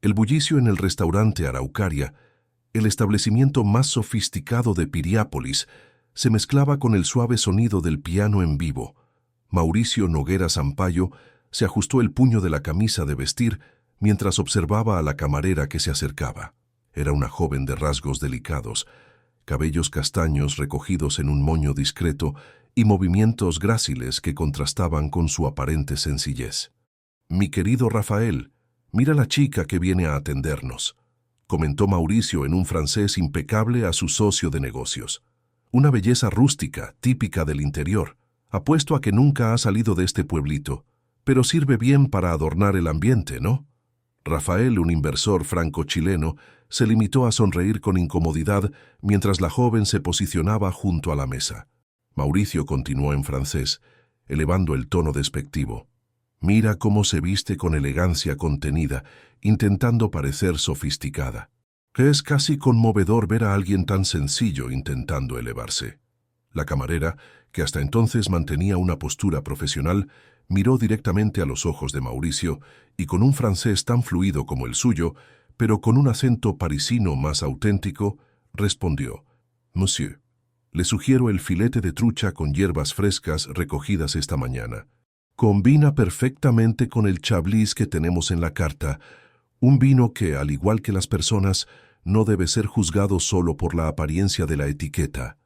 El bullicio en el restaurante Araucaria, el establecimiento más sofisticado de Piriápolis, se mezclaba con el suave sonido del piano en vivo. Mauricio Noguera Sampaio se ajustó el puño de la camisa de vestir mientras observaba a la camarera que se acercaba. Era una joven de rasgos delicados, cabellos castaños recogidos en un moño discreto y movimientos gráciles que contrastaban con su aparente sencillez. «Mi querido Rafael, mira la chica que viene a atendernos», comentó Mauricio en un francés impecable a su socio de negocios. «Una belleza rústica, típica del interior. Apuesto a que nunca ha salido de este pueblito, pero sirve bien para adornar el ambiente, ¿no?». Rafael, un inversor franco-chileno, se limitó a sonreír con incomodidad mientras la joven se posicionaba junto a la mesa. Mauricio continuó en francés, elevando el tono despectivo. «Mira cómo se viste con elegancia contenida, intentando parecer sofisticada. Es casi conmovedor ver a alguien tan sencillo intentando elevarse». La camarera, que hasta entonces mantenía una postura profesional, miró directamente a los ojos de Mauricio y con un francés tan fluido como el suyo, pero con un acento parisino más auténtico, respondió: «Monsieur, le sugiero el filete de trucha con hierbas frescas recogidas esta mañana. Combina perfectamente con el chablis que tenemos en la carta, un vino que, al igual que las personas, no debe ser juzgado solo por la apariencia de la etiqueta».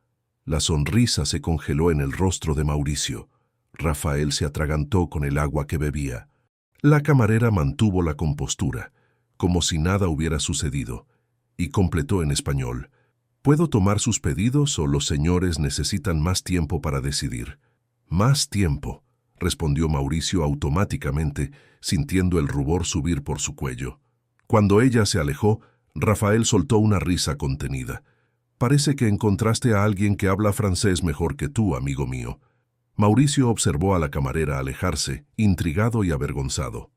La sonrisa se congeló en el rostro de Mauricio. Rafael se atragantó con el agua que bebía. La camarera mantuvo la compostura, como si nada hubiera sucedido, y completó en español: «¿Puedo tomar sus pedidos o los señores necesitan más tiempo para decidir?» «Más tiempo», respondió Mauricio automáticamente, sintiendo el rubor subir por su cuello. Cuando ella se alejó, Rafael soltó una risa contenida. «Parece que encontraste a alguien que habla francés mejor que tú, amigo mío». Mauricio observó a la camarera alejarse, intrigado y avergonzado.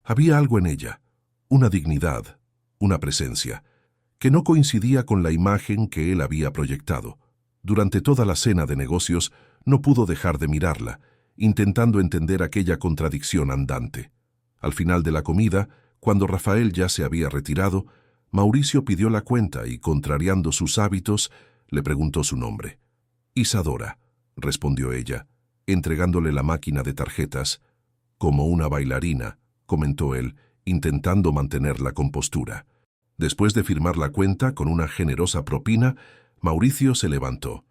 Había algo en ella, una dignidad, una presencia, que no coincidía con la imagen que él había proyectado. Durante toda la cena de negocios no pudo dejar de mirarla, intentando entender aquella contradicción andante. Al final de la comida, cuando Rafael ya se había retirado, Mauricio pidió la cuenta y, contrariando sus hábitos, le preguntó su nombre. «Isadora», respondió ella, entregándole la máquina de tarjetas. «Como una bailarina», comentó él, intentando mantener la compostura. Después de firmar la cuenta con una generosa propina, Mauricio se levantó.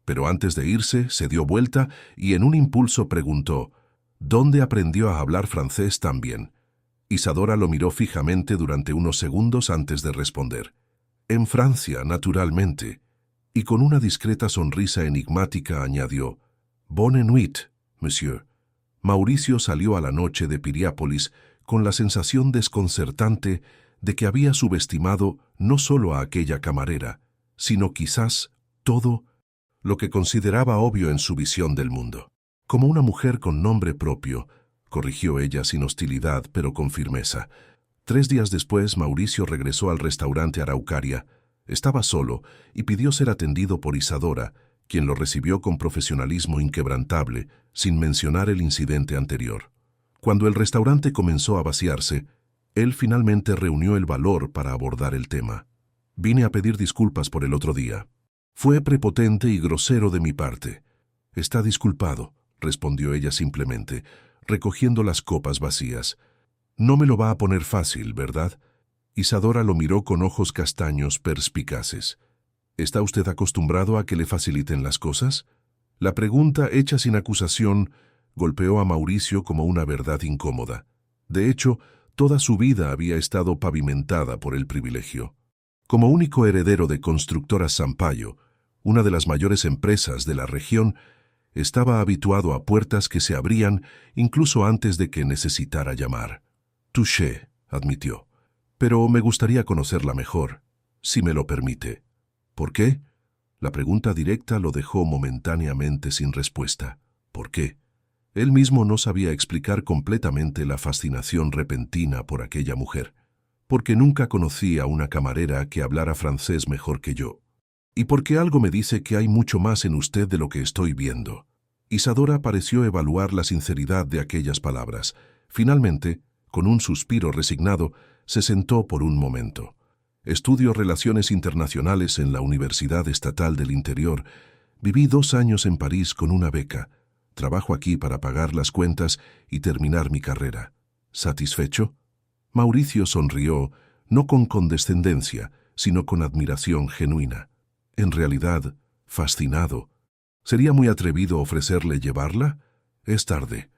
Pero antes de irse, se dio vuelta y en un impulso preguntó: «¿Dónde aprendió a hablar francés tan bien?». Isadora lo miró fijamente durante unos segundos antes de responder: «En Francia, naturalmente». Y con una discreta sonrisa enigmática añadió: «Bonne nuit, monsieur». Mauricio salió a la noche de Piriápolis con la sensación desconcertante de que había subestimado no solo a aquella camarera, sino quizás todo lo que consideraba obvio en su visión del mundo. «Como una mujer con nombre propio», corrigió ella sin hostilidad, pero con firmeza. 3 días después, Mauricio regresó al restaurante Araucaria. Estaba solo y pidió ser atendido por Isadora, quien lo recibió con profesionalismo inquebrantable, sin mencionar el incidente anterior. Cuando el restaurante comenzó a vaciarse, él finalmente reunió el valor para abordar el tema. «Vine a pedir disculpas por el otro día. Fue prepotente y grosero de mi parte». «Está disculpado», respondió ella simplemente, recogiendo las copas vacías. «No me lo va a poner fácil, ¿verdad?». Isadora lo miró con ojos castaños perspicaces. «¿Está usted acostumbrado a que le faciliten las cosas?». La pregunta, hecha sin acusación, golpeó a Mauricio como una verdad incómoda. De hecho, toda su vida había estado pavimentada por el privilegio. Como único heredero de Constructoras Sampaio, una de las mayores empresas de la región, estaba habituado a puertas que se abrían incluso antes de que necesitara llamar. «Touché», admitió. «Pero me gustaría conocerla mejor, si me lo permite». «¿Por qué?». La pregunta directa lo dejó momentáneamente sin respuesta. ¿Por qué? Él mismo no sabía explicar completamente la fascinación repentina por aquella mujer. «Porque nunca conocí a una camarera que hablara francés mejor que yo. Y porque algo me dice que hay mucho más en usted de lo que estoy viendo». Isadora pareció evaluar la sinceridad de aquellas palabras. Finalmente, con un suspiro resignado, Se sentó por un momento. Estudio Relaciones Internacionales en la Universidad Estatal del Interior. Viví 2 años en París con una beca. Trabajo aquí para pagar las cuentas y terminar mi carrera. ¿Satisfecho? Mauricio sonrió, no con condescendencia, sino con admiración genuina. En realidad, fascinado. ¿Sería muy atrevido ofrecerle llevarla? Es tarde.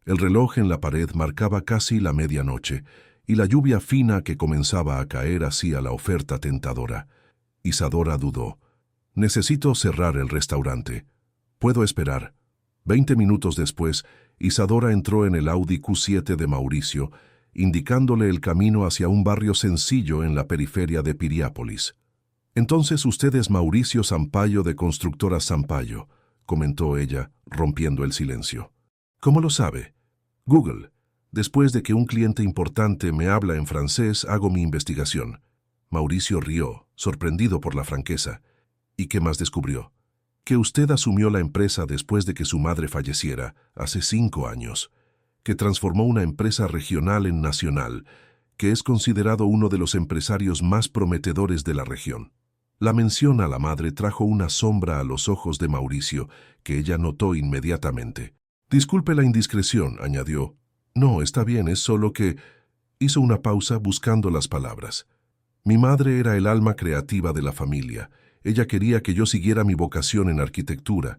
El reloj en la pared marcaba casi la medianoche, y la lluvia fina que comenzaba a caer hacía la oferta tentadora. Isadora dudó. Necesito cerrar el restaurante. Puedo esperar. 20 minutos después, Isadora entró en el Audi Q7 de Mauricio, indicándole el camino hacia un barrio sencillo en la periferia de Piriápolis. «Entonces usted es Mauricio Sampaio de Constructoras Sampaio», comentó ella, rompiendo el silencio. «¿Cómo lo sabe?» «Google. Después de que un cliente importante me habla en francés, hago mi investigación». Mauricio rió, sorprendido por la franqueza. «¿Y qué más descubrió?» «Que usted asumió la empresa después de que su madre falleciera, hace 5 años. Que transformó una empresa regional en nacional, que es considerado uno de los empresarios más prometedores de la región». La mención a la madre trajo una sombra a los ojos de Mauricio, que ella notó inmediatamente. «Disculpe la indiscreción», añadió. «No, está bien, es solo que...» Hizo una pausa buscando las palabras. «Mi madre era el alma creativa de la familia. Ella quería que yo siguiera mi vocación en arquitectura.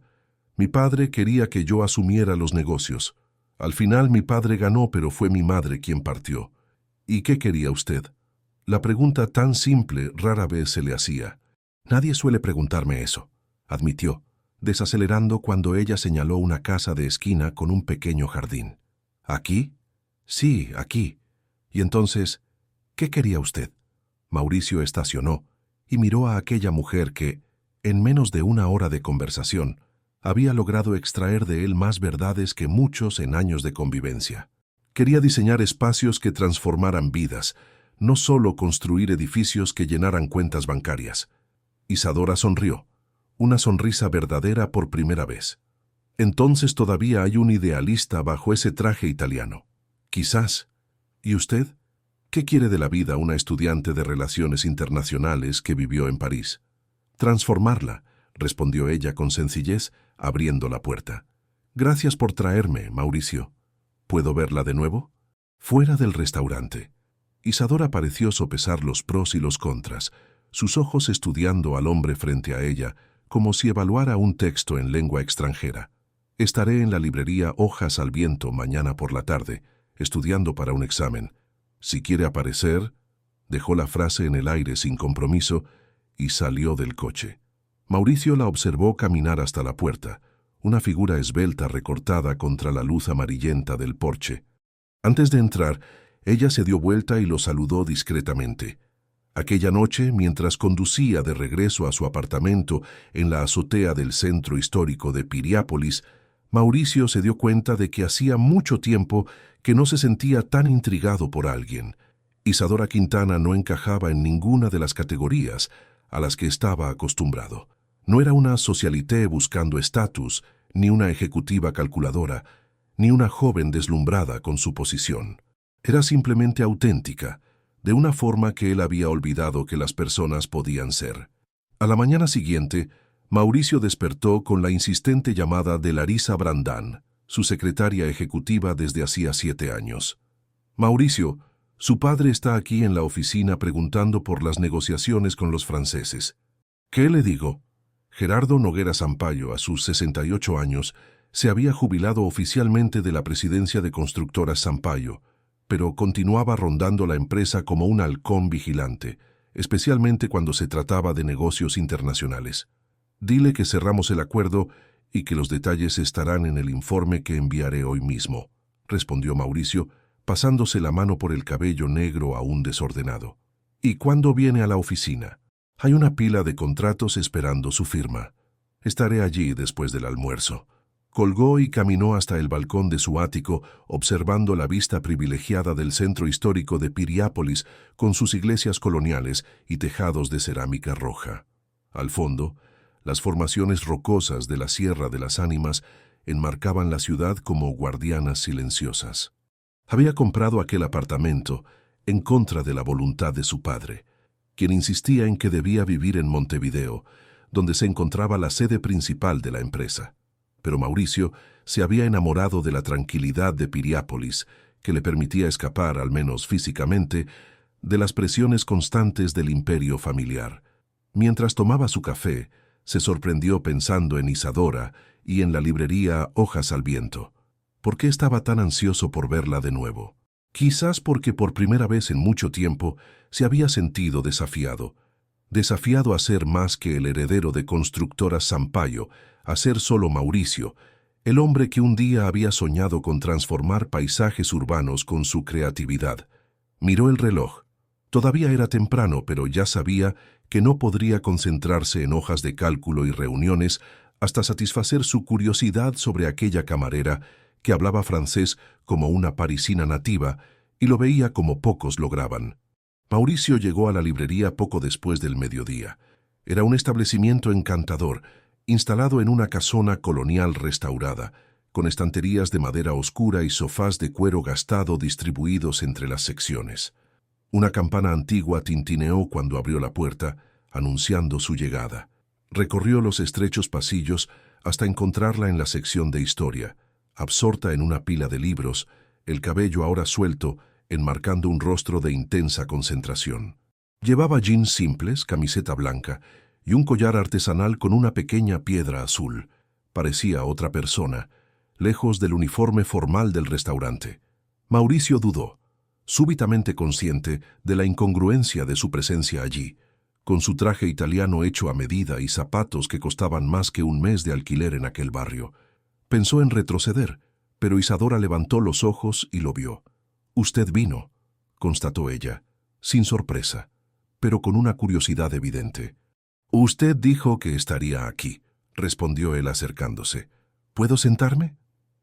Mi padre quería que yo asumiera los negocios. Al final mi padre ganó, pero fue mi madre quien partió. ¿Y qué quería usted?» La pregunta tan simple rara vez se le hacía. «Nadie suele preguntarme eso», admitió, desacelerando cuando ella señaló una casa de esquina con un pequeño jardín. «¿Aquí?» «Sí, aquí». «Y entonces, ¿qué quería usted?» Mauricio estacionó y miró a aquella mujer que, en menos de 1 hora de conversación, había logrado extraer de él más verdades que muchos en años de convivencia. Quería diseñar espacios que transformaran vidas, no solo construir edificios que llenaran cuentas bancarias. Isadora sonrió, una sonrisa verdadera por primera vez. «Entonces todavía hay un idealista bajo ese traje italiano». «Quizás. ¿Y usted? ¿Qué quiere de la vida una estudiante de Relaciones Internacionales que vivió en París?» «Transformarla», respondió ella con sencillez, abriendo la puerta. «Gracias por traerme, Mauricio. ¿Puedo verla de nuevo?» Fuera del restaurante, Isadora pareció sopesar los pros y los contras, sus ojos estudiando al hombre frente a ella, como si evaluara un texto en lengua extranjera. «Estaré en la librería Hojas al Viento mañana por la tarde, estudiando para un examen. Si quiere aparecer...» Dejó la frase en el aire sin compromiso y salió del coche. Mauricio la observó caminar hasta la puerta, una figura esbelta recortada contra la luz amarillenta del porche. Antes de entrar, ella se dio vuelta y lo saludó discretamente. Aquella noche, mientras conducía de regreso a su apartamento en la azotea del centro histórico de Piriápolis, Mauricio se dio cuenta de que hacía mucho tiempo que no se sentía tan intrigado por alguien. Isadora Quintana no encajaba en ninguna de las categorías a las que estaba acostumbrado. No era una socialité buscando estatus, ni una ejecutiva calculadora, ni una joven deslumbrada con su posición. Era simplemente auténtica, de una forma que él había olvidado que las personas podían ser. A la mañana siguiente, Mauricio despertó con la insistente llamada de Larisa Brandán, su secretaria ejecutiva desde hacía 7 años. «Mauricio, su padre está aquí en la oficina preguntando por las negociaciones con los franceses». «¿Qué le digo?» Gerardo Noguera Sampaio, a sus 68 años, se había jubilado oficialmente de la presidencia de Constructoras Sampaio, pero continuaba rondando la empresa como un halcón vigilante, especialmente cuando se trataba de negocios internacionales. «Dile que cerramos el acuerdo y que los detalles estarán en el informe que enviaré hoy mismo», respondió Mauricio, pasándose la mano por el cabello negro aún desordenado. «¿Y cuándo viene a la oficina?» «Hay una pila de contratos esperando su firma. Estaré allí después del almuerzo». Colgó y caminó hasta el balcón de su ático, observando la vista privilegiada del centro histórico de Piriápolis con sus iglesias coloniales y tejados de cerámica roja. Al fondo, las formaciones rocosas de la Sierra de las Ánimas enmarcaban la ciudad como guardianas silenciosas. Había comprado aquel apartamento, en contra de la voluntad de su padre, quien insistía en que debía vivir en Montevideo, donde se encontraba la sede principal de la empresa. Pero Mauricio se había enamorado de la tranquilidad de Piriápolis, que le permitía escapar, al menos físicamente, de las presiones constantes del imperio familiar. Mientras tomaba su café, se sorprendió pensando en Isadora y en la librería Hojas al Viento. ¿Por qué estaba tan ansioso por verla de nuevo? Quizás porque por primera vez en mucho tiempo se había sentido desafiado a ser más que el heredero de Constructora Sampaio, a ser solo Mauricio, el hombre que un día había soñado con transformar paisajes urbanos con su creatividad. Miró el reloj. Todavía era temprano, pero ya sabía que no podría concentrarse en hojas de cálculo y reuniones hasta satisfacer su curiosidad sobre aquella camarera que hablaba francés como una parisina nativa y lo veía como pocos lograban. Mauricio llegó a la librería poco después del mediodía. Era un establecimiento encantador, instalado en una casona colonial restaurada, con estanterías de madera oscura y sofás de cuero gastado distribuidos entre las secciones. Una campana antigua tintineó cuando abrió la puerta, anunciando su llegada. Recorrió los estrechos pasillos hasta encontrarla en la sección de historia, absorta en una pila de libros, el cabello ahora suelto, enmarcando un rostro de intensa concentración. Llevaba jeans simples, camiseta blanca y un collar artesanal con una pequeña piedra azul. Parecía otra persona, lejos del uniforme formal del restaurante. Mauricio dudó, súbitamente consciente de la incongruencia de su presencia allí, con su traje italiano hecho a medida y zapatos que costaban más que un mes de alquiler en aquel barrio. Pensó en retroceder, pero Isadora levantó los ojos y lo vio. «Usted vino», constató ella, sin sorpresa, pero con una curiosidad evidente. «Usted dijo que estaría aquí», respondió él acercándose. «¿Puedo sentarme?»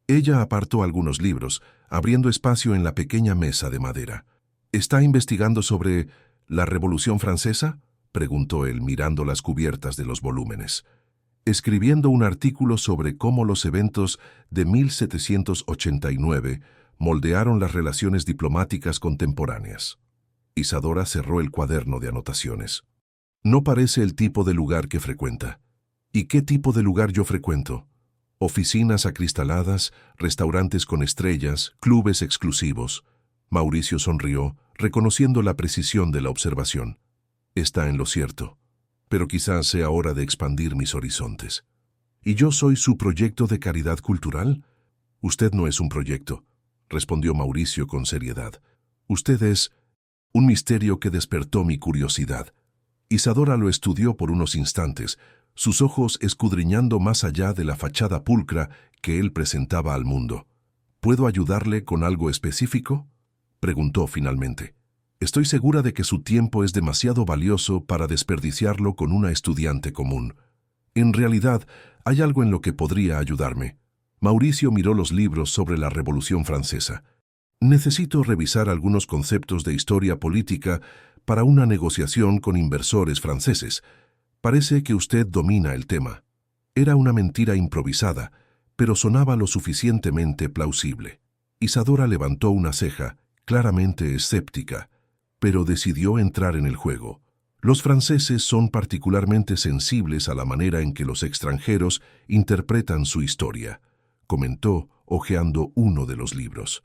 Ella apartó algunos libros, abriendo espacio en la pequeña mesa de madera. «¿Está investigando sobre la Revolución Francesa?», preguntó él mirando las cubiertas de los volúmenes. «Escribiendo un artículo sobre cómo los eventos de 1789 moldearon las relaciones diplomáticas contemporáneas». Isadora cerró el cuaderno de anotaciones. «No parece el tipo de lugar que frecuenta». «¿Y qué tipo de lugar yo frecuento?» «Oficinas acristaladas, restaurantes con estrellas, clubes exclusivos». Mauricio sonrió, reconociendo la precisión de la observación. «Está en lo cierto, pero quizás sea hora de expandir mis horizontes». «¿Y yo soy su proyecto de caridad cultural?» «Usted no es un proyecto», respondió Mauricio con seriedad. «Usted es un misterio que despertó mi curiosidad». Isadora lo estudió por unos instantes, sus ojos escudriñando más allá de la fachada pulcra que él presentaba al mundo. «¿Puedo ayudarle con algo específico?», preguntó finalmente. «Estoy segura de que su tiempo es demasiado valioso para desperdiciarlo con una estudiante común. En realidad, hay algo en lo que podría ayudarme». Mauricio miró los libros sobre la Revolución Francesa. «Necesito revisar algunos conceptos de historia política para una negociación con inversores franceses. Parece que usted domina el tema». Era una mentira improvisada, pero sonaba lo suficientemente plausible. Isadora levantó una ceja, claramente escéptica, pero decidió entrar en el juego. Los franceses son particularmente sensibles a la manera en que los extranjeros interpretan su historia, comentó, hojeando uno de los libros.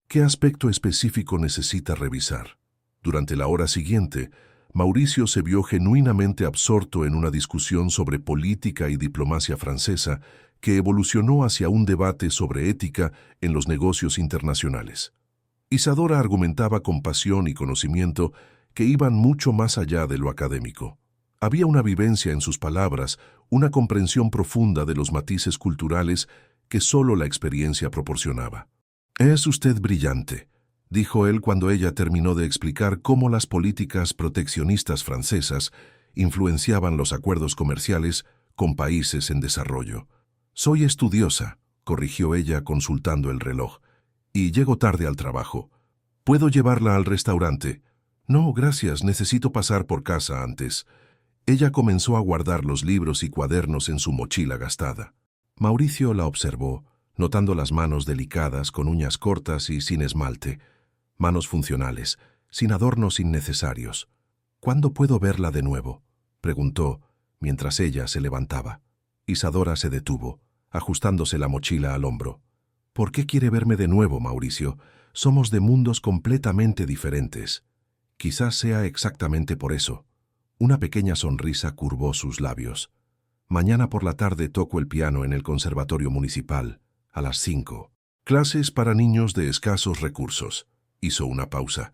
¿Qué aspecto específico necesita revisar? Durante la hora siguiente, Mauricio se vio genuinamente absorto en una discusión sobre política y diplomacia francesa que evolucionó hacia un debate sobre ética en los negocios internacionales. Isadora argumentaba con pasión y conocimiento que iban mucho más allá de lo académico. Había una vivencia en sus palabras, una comprensión profunda de los matices culturales que solo la experiencia proporcionaba. «Es usted brillante», dijo él cuando ella terminó de explicar cómo las políticas proteccionistas francesas influenciaban los acuerdos comerciales con países en desarrollo. «Soy estudiosa», corrigió ella consultando el reloj, «y llego tarde al trabajo. ¿Puedo llevarla al restaurante?» «No, gracias, necesito pasar por casa antes». Ella comenzó a guardar los libros y cuadernos en su mochila gastada. Mauricio la observó, notando las manos delicadas con uñas cortas y sin esmalte, manos funcionales, sin adornos innecesarios. «¿Cuándo puedo verla de nuevo?», preguntó, mientras ella se levantaba. Isadora se detuvo, ajustándose la mochila al hombro. «¿Por qué quiere verme de nuevo, Mauricio? Somos de mundos completamente diferentes». «Quizás sea exactamente por eso». Una pequeña sonrisa curvó sus labios. «Mañana por la tarde toco el piano en el Conservatorio Municipal, a las 5. Clases para niños de escasos recursos». Hizo una pausa.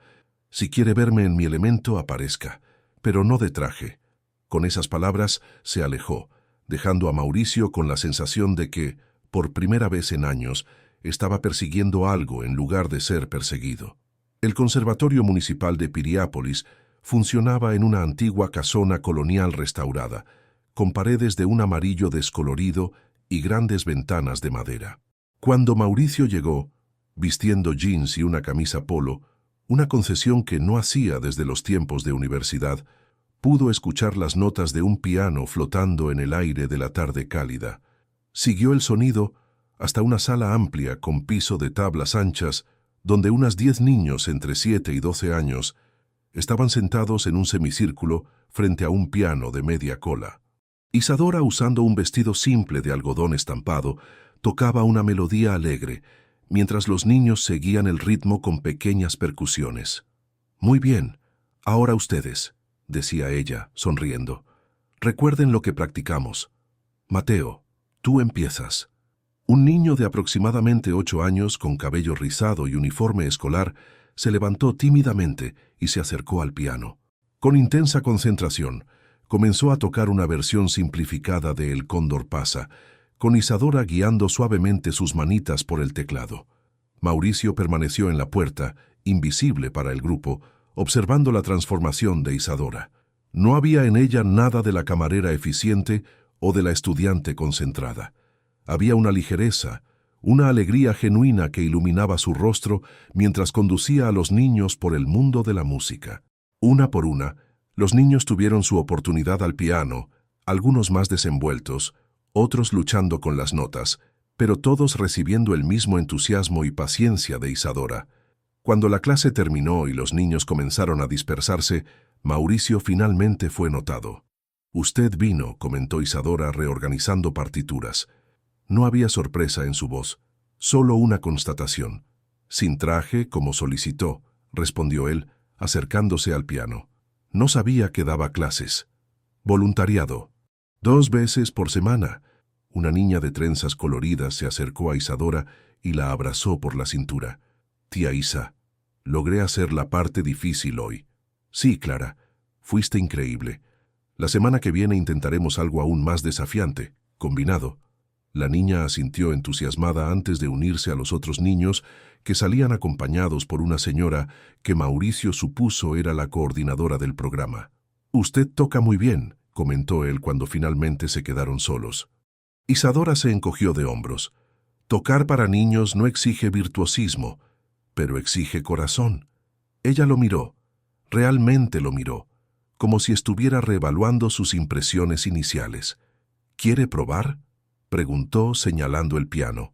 «Si quiere verme en mi elemento, aparezca, pero no de traje». Con esas palabras se alejó, dejando a Mauricio con la sensación de que, por primera vez en años, estaba persiguiendo algo en lugar de ser perseguido. El Conservatorio Municipal de Piriápolis funcionaba en una antigua casona colonial restaurada, con paredes de un amarillo descolorido y grandes ventanas de madera. Cuando Mauricio llegó, vistiendo jeans y una camisa polo, una concesión que no hacía desde los tiempos de universidad, pudo escuchar las notas de un piano flotando en el aire de la tarde cálida. Siguió el sonido hasta una sala amplia con piso de tablas anchas, donde unas 10 niños entre 7 y 12 años estaban sentados en un semicírculo frente a un piano de media cola. Isadora, usando un vestido simple de algodón estampado, tocaba una melodía alegre, mientras los niños seguían el ritmo con pequeñas percusiones. «Muy bien, ahora ustedes», decía ella, sonriendo. «Recuerden lo que practicamos. Mateo, tú empiezas». Un niño de aproximadamente 8 años, con cabello rizado y uniforme escolar, se levantó tímidamente y se acercó al piano. Con intensa concentración, comenzó a tocar una versión simplificada de El Cóndor pasa, con Isadora guiando suavemente sus manitas por el teclado. Mauricio permaneció en la puerta, invisible para el grupo, observando la transformación de Isadora. No había en ella nada de la camarera eficiente o de la estudiante concentrada. Había una ligereza, una alegría genuina que iluminaba su rostro mientras conducía a los niños por el mundo de la música. Una por una, los niños tuvieron su oportunidad al piano, algunos más desenvueltos, otros luchando con las notas, pero todos recibiendo el mismo entusiasmo y paciencia de Isadora. Cuando la clase terminó y los niños comenzaron a dispersarse, Mauricio finalmente fue notado. «Usted vino», comentó Isadora reorganizando partituras. No había sorpresa en su voz, solo una constatación. «Sin traje, como solicitó», respondió él, acercándose al piano. «No sabía que daba clases». «Voluntariado. 2 veces por semana». Una niña de trenzas coloridas se acercó a Isadora y la abrazó por la cintura. «Tía Isa, logré hacer la parte difícil hoy». «Sí, Clara, fuiste increíble. La semana que viene intentaremos algo aún más desafiante, combinado». La niña asintió entusiasmada antes de unirse a los otros niños que salían acompañados por una señora que Mauricio supuso era la coordinadora del programa. «Usted toca muy bien», comentó él cuando finalmente se quedaron solos. Isadora se encogió de hombros. «Tocar para niños no exige virtuosismo, pero exige corazón». Ella lo miró, realmente lo miró, como si estuviera reevaluando sus impresiones iniciales. «¿Quiere probar?», preguntó señalando el piano.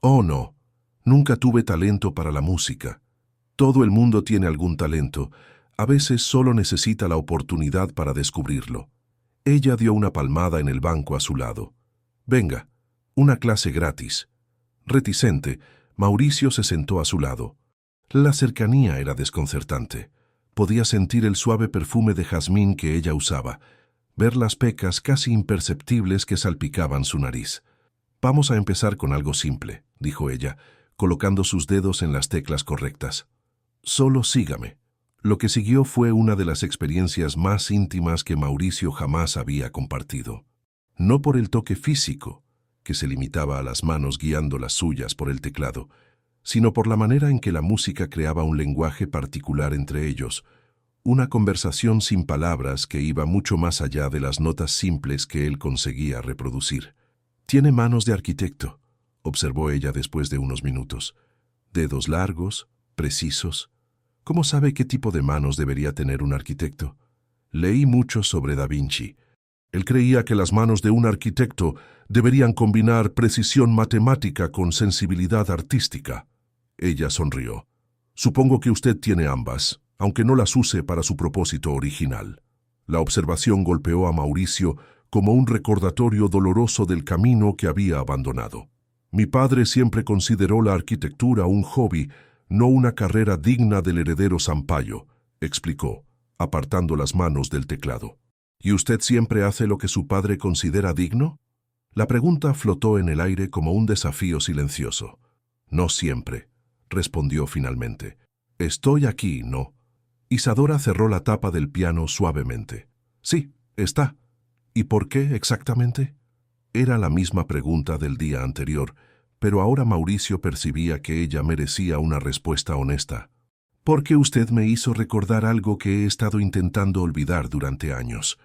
«Oh, no, nunca tuve talento para la música. Todo el mundo tiene algún talento, a veces solo necesita la oportunidad para descubrirlo». Ella dio una palmada en el banco a su lado. «Venga, una clase gratis». Reticente, Mauricio se sentó a su lado. La cercanía era desconcertante. Podía sentir el suave perfume de jazmín que ella usaba, ver las pecas casi imperceptibles que salpicaban su nariz. «Vamos a empezar con algo simple», dijo ella, colocando sus dedos en las teclas correctas. «Solo sígame». Lo que siguió fue una de las experiencias más íntimas que Mauricio jamás había compartido. No por el toque físico, que se limitaba a las manos guiando las suyas por el teclado, sino por la manera en que la música creaba un lenguaje particular entre ellos, una conversación sin palabras que iba mucho más allá de las notas simples que él conseguía reproducir. «Tiene manos de arquitecto», observó ella después de unos minutos. «Dedos largos, precisos. ¿Cómo sabe qué tipo de manos debería tener un arquitecto?» «Leí mucho sobre Da Vinci. Él creía que las manos de un arquitecto deberían combinar precisión matemática con sensibilidad artística». Ella sonrió. «Supongo que usted tiene ambas». aunque no las use para su propósito original. La observación golpeó a Mauricio como un recordatorio doloroso del camino que había abandonado. Mi padre siempre consideró la arquitectura un hobby, no una carrera digna del heredero Sampaio, explicó, apartando las manos del teclado. ¿Y usted siempre hace lo que su padre considera digno? La pregunta flotó en el aire como un desafío silencioso. No siempre, respondió finalmente. Estoy aquí, ¿no? Isadora cerró la tapa del piano suavemente. Sí, está. ¿Y por qué exactamente? Era la misma pregunta del día anterior, pero ahora Mauricio percibía que ella merecía una respuesta honesta. Porque usted me hizo recordar algo que he estado intentando olvidar durante años.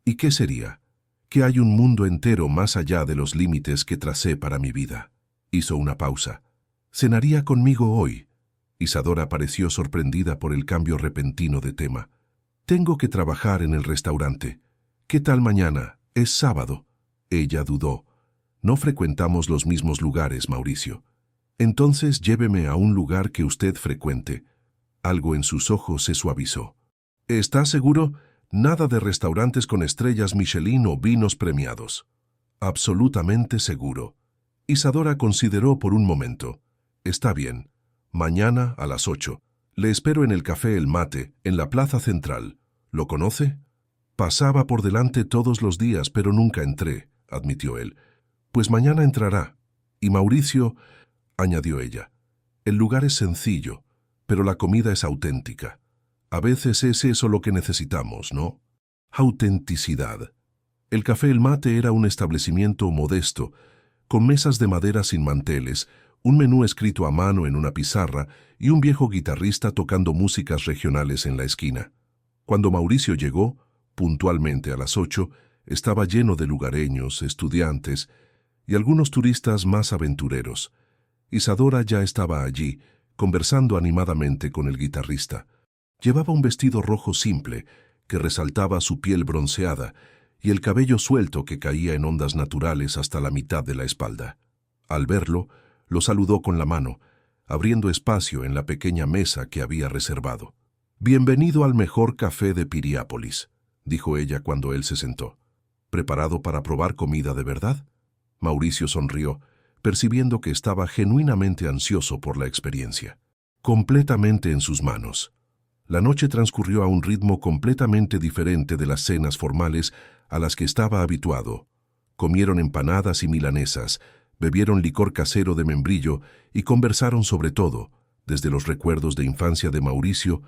¿Y qué sería? Que hay un mundo entero más allá de los límites que tracé para mi vida. Hizo una pausa. ¿Cenaría conmigo hoy? Isadora pareció sorprendida por el cambio repentino de tema. Tengo que trabajar en el restaurante. ¿Qué tal mañana? Es sábado. Ella dudó. No frecuentamos los mismos lugares, Mauricio. Entonces lléveme a un lugar que usted frecuente. Algo en sus ojos se suavizó. ¿Está seguro? Nada de restaurantes con estrellas Michelin o vinos premiados. Absolutamente seguro. Isadora consideró por un momento. Está bien. Mañana a las 8. Le espero en el Café El Mate, en la Plaza Central. ¿Lo conoce? Pasaba por delante todos los días, pero nunca entré, admitió él. Pues mañana entrará. Y Mauricio, añadió ella. El lugar es sencillo, pero la comida es auténtica. A veces es eso lo que necesitamos, ¿no? Autenticidad. El Café El Mate era un establecimiento modesto, con mesas de madera sin manteles, un menú escrito a mano en una pizarra y un viejo guitarrista tocando músicas regionales en la esquina. Cuando Mauricio llegó, puntualmente a las 8, estaba lleno de lugareños, estudiantes y algunos turistas más aventureros. Isadora ya estaba allí, conversando animadamente con el guitarrista. Llevaba un vestido rojo simple, que resaltaba su piel bronceada, y el cabello suelto que caía en ondas naturales hasta la mitad de la espalda. Al verlo, lo saludó con la mano, abriendo espacio en la pequeña mesa que había reservado. «Bienvenido al mejor café de Piriápolis», dijo ella cuando él se sentó. «¿Preparado para probar comida de verdad?» Mauricio sonrió, percibiendo que estaba genuinamente ansioso por la experiencia. Completamente en sus manos. La noche transcurrió a un ritmo completamente diferente de las cenas formales a las que estaba habituado. Comieron empanadas y milanesas, bebieron licor casero de membrillo y conversaron sobre todo, desde los recuerdos de infancia de Mauricio,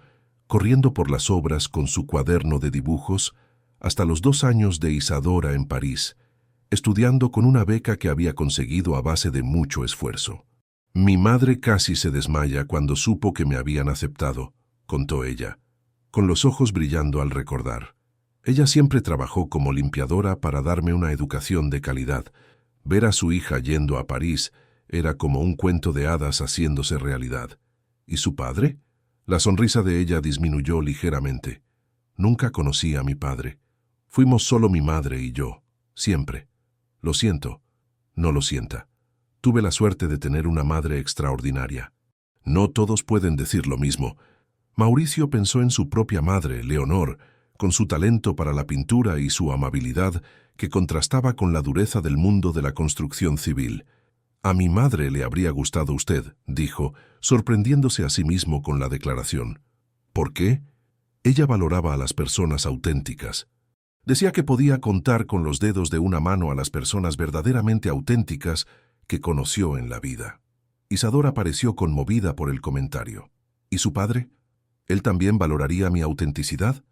corriendo por las obras con su cuaderno de dibujos, hasta los 2 años de Isadora en París, estudiando con una beca que había conseguido a base de mucho esfuerzo. «Mi madre casi se desmaya cuando supo que me habían aceptado», contó ella, con los ojos brillando al recordar. Ella siempre trabajó como limpiadora para darme una educación de calidad. Ver a su hija yendo a París era como un cuento de hadas haciéndose realidad. ¿Y su padre? La sonrisa de ella disminuyó ligeramente. Nunca conocí a mi padre. Fuimos solo mi madre y yo, siempre. Lo siento. No lo sienta. Tuve la suerte de tener una madre extraordinaria. No todos pueden decir lo mismo. Mauricio pensó en su propia madre, Leonor, con su talento para la pintura y su amabilidad que contrastaba con la dureza del mundo de la construcción civil. «A mi madre le habría gustado usted», dijo, sorprendiéndose a sí mismo con la declaración. ¿Por qué? Ella valoraba a las personas auténticas. Decía que podía contar con los dedos de una mano a las personas verdaderamente auténticas que conoció en la vida. Isadora pareció conmovida por el comentario. ¿Y su padre? ¿Él también valoraría mi autenticidad?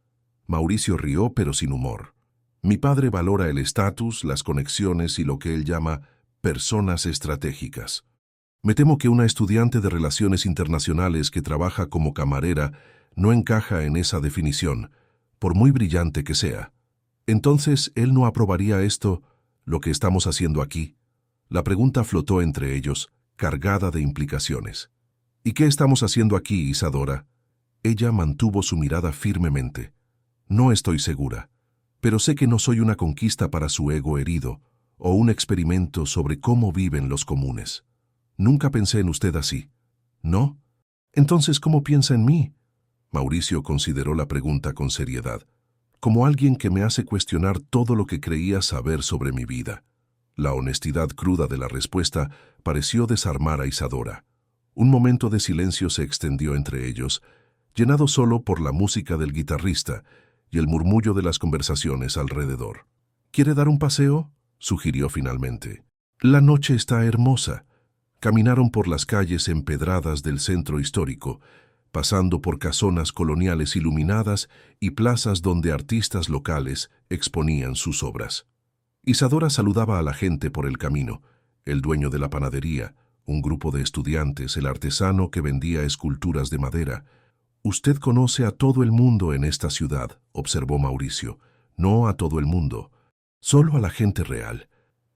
Mauricio rió, pero sin humor. Mi padre valora el estatus, las conexiones y lo que él llama personas estratégicas. Me temo que una estudiante de Relaciones Internacionales que trabaja como camarera no encaja en esa definición, por muy brillante que sea. Entonces, ¿él no aprobaría esto, lo que estamos haciendo aquí? La pregunta flotó entre ellos, cargada de implicaciones. ¿Y qué estamos haciendo aquí, Isadora? Ella mantuvo su mirada firmemente. No estoy segura, pero sé que no soy una conquista para su ego herido o un experimento sobre cómo viven los comunes. Nunca pensé en usted así. ¿No? Entonces, ¿cómo piensa en mí? Mauricio consideró la pregunta con seriedad, como alguien que me hace cuestionar todo lo que creía saber sobre mi vida. La honestidad cruda de la respuesta pareció desarmar a Isadora. Un momento de silencio se extendió entre ellos, llenado solo por la música del guitarrista y el murmullo de las conversaciones alrededor. ¿Quiere dar un paseo?, sugirió finalmente. La noche está hermosa. Caminaron por las calles empedradas del centro histórico, pasando por casonas coloniales iluminadas y plazas donde artistas locales exponían sus obras. Isadora saludaba a la gente por el camino, el dueño de la panadería, un grupo de estudiantes, el artesano que vendía esculturas de madera. «Usted conoce a todo el mundo en esta ciudad», observó Mauricio. «No a todo el mundo, solo a la gente real.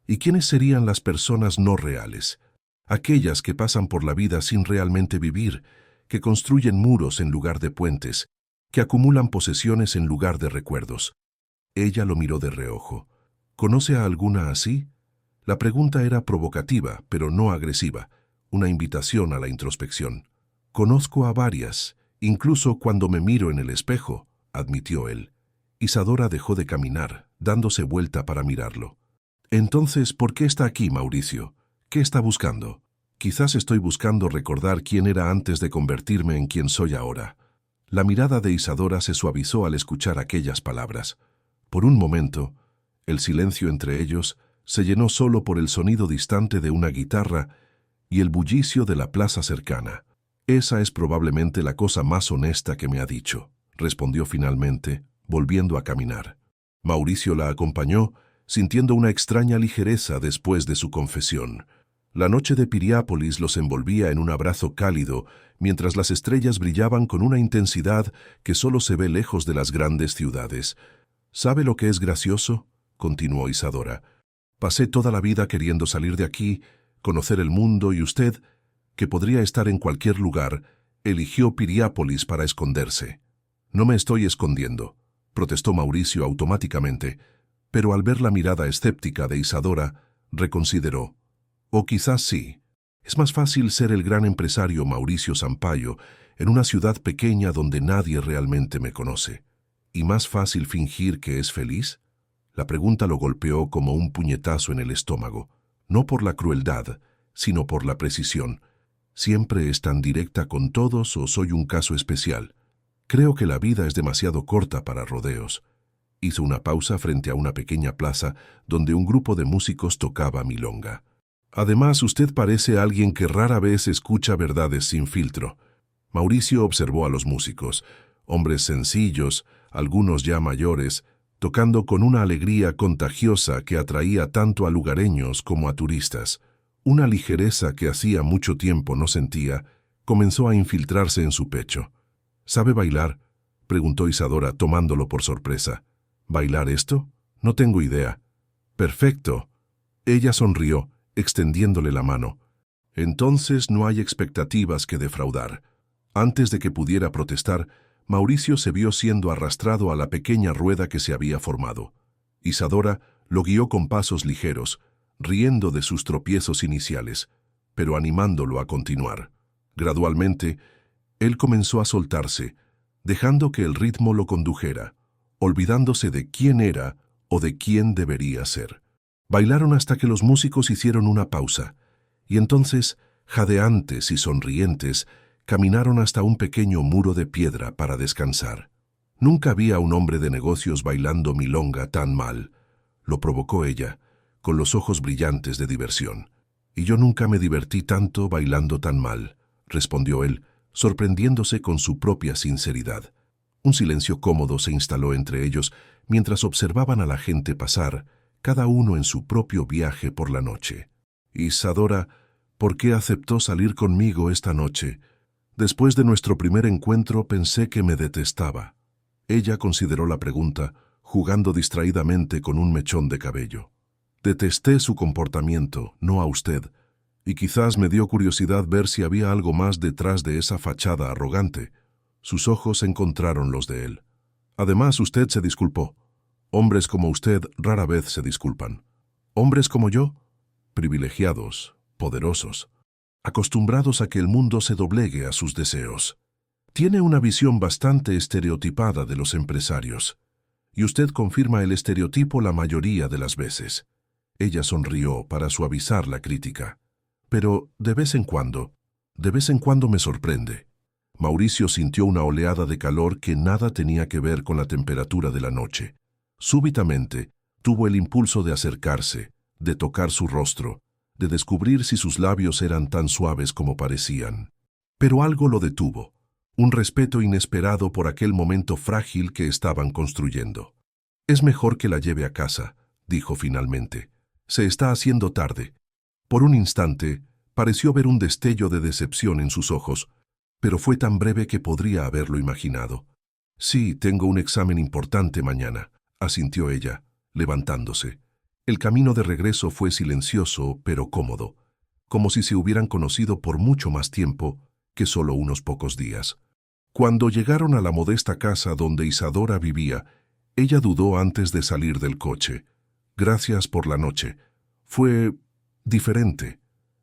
¿Y quiénes serían las personas no reales? Aquellas que pasan por la vida sin realmente vivir, que construyen muros en lugar de puentes, que acumulan posesiones en lugar de recuerdos». Ella lo miró de reojo. «¿Conoce a alguna así?». La pregunta era provocativa, pero no agresiva, una invitación a la introspección. «Conozco a varias, incluso cuando me miro en el espejo», admitió él. Isadora dejó de caminar, dándose vuelta para mirarlo. «Entonces, ¿por qué está aquí, Mauricio? ¿Qué está buscando?». «Quizás estoy buscando recordar quién era antes de convertirme en quien soy ahora». La mirada de Isadora se suavizó al escuchar aquellas palabras. Por un momento, el silencio entre ellos se llenó solo por el sonido distante de una guitarra y el bullicio de la plaza cercana. «Esa es probablemente la cosa más honesta que me ha dicho», respondió finalmente, volviendo a caminar. Mauricio la acompañó, sintiendo una extraña ligereza después de su confesión. La noche de Piriápolis los envolvía en un abrazo cálido, mientras las estrellas brillaban con una intensidad que solo se ve lejos de las grandes ciudades. «¿Sabe lo que es gracioso?», continuó Isadora. «Pasé toda la vida queriendo salir de aquí, conocer el mundo, y usted, que podría estar en cualquier lugar, eligió Piriápolis para esconderse». «No me estoy escondiendo», protestó Mauricio automáticamente, pero al ver la mirada escéptica de Isadora, reconsideró. «O quizás sí. Es más fácil ser el gran empresario Mauricio Sampaio en una ciudad pequeña donde nadie realmente me conoce. ¿Y más fácil fingir que es feliz?». La pregunta lo golpeó como un puñetazo en el estómago, no por la crueldad, sino por la precisión. ¿Siempre es tan directa con todos o soy un caso especial? Creo que la vida es demasiado corta para rodeos. Hizo una pausa frente a una pequeña plaza donde un grupo de músicos tocaba milonga. «Además, usted parece alguien que rara vez escucha verdades sin filtro». Mauricio observó a los músicos, hombres sencillos, algunos ya mayores, tocando con una alegría contagiosa que atraía tanto a lugareños como a turistas. Una ligereza que hacía mucho tiempo no sentía comenzó a infiltrarse en su pecho. «¿Sabe bailar?», preguntó Isadora, tomándolo por sorpresa. «¿Bailar esto? No tengo idea». «Perfecto». Ella sonrió, extendiéndole la mano. «Entonces no hay expectativas que defraudar». Antes de que pudiera protestar, Mauricio se vio siendo arrastrado a la pequeña rueda que se había formado. Isadora lo guió con pasos ligeros, riendo de sus tropiezos iniciales, pero animándolo a continuar. Gradualmente, él comenzó a soltarse, dejando que el ritmo lo condujera, olvidándose de quién era o de quién debería ser. Bailaron hasta que los músicos hicieron una pausa, y entonces, jadeantes y sonrientes, caminaron hasta un pequeño muro de piedra para descansar. Nunca había un hombre de negocios bailando milonga tan mal, lo provocó ella, con los ojos brillantes de diversión. «Y yo nunca me divertí tanto bailando tan mal», respondió él, sorprendiéndose con su propia sinceridad. Un silencio cómodo se instaló entre ellos mientras observaban a la gente pasar, cada uno en su propio viaje por la noche. «Isadora, ¿por qué aceptó salir conmigo esta noche? Después de nuestro primer encuentro pensé que me detestaba». Ella consideró la pregunta, jugando distraídamente con un mechón de cabello. «Detesté su comportamiento, no a usted, y quizás me dio curiosidad ver si había algo más detrás de esa fachada arrogante». Sus ojos encontraron los de él. «Además, usted se disculpó. Hombres como usted rara vez se disculpan. Hombres como yo, privilegiados, poderosos, acostumbrados a que el mundo se doblegue a sus deseos. Tiene una visión bastante estereotipada de los empresarios. Y usted confirma el estereotipo la mayoría de las veces. Ella sonrió para suavizar la crítica. Pero de vez en cuando me sorprende. Mauricio sintió una oleada de calor que nada tenía que ver con la temperatura de la noche. Súbitamente, tuvo el impulso de acercarse, de tocar su rostro, de descubrir si sus labios eran tan suaves como parecían. Pero algo lo detuvo, un respeto inesperado por aquel momento frágil que estaban construyendo. «Es mejor que la lleve a casa», dijo finalmente. «Se está haciendo tarde». Por un instante, pareció ver un destello de decepción en sus ojos, pero fue tan breve que podría haberlo imaginado. «Sí, tengo un examen importante mañana», asintió ella, levantándose. El camino de regreso fue silencioso, pero cómodo, como si se hubieran conocido por mucho más tiempo que solo unos pocos días. Cuando llegaron a la modesta casa donde Isadora vivía, ella dudó antes de salir del coche. «Gracias por la noche. Fue diferente.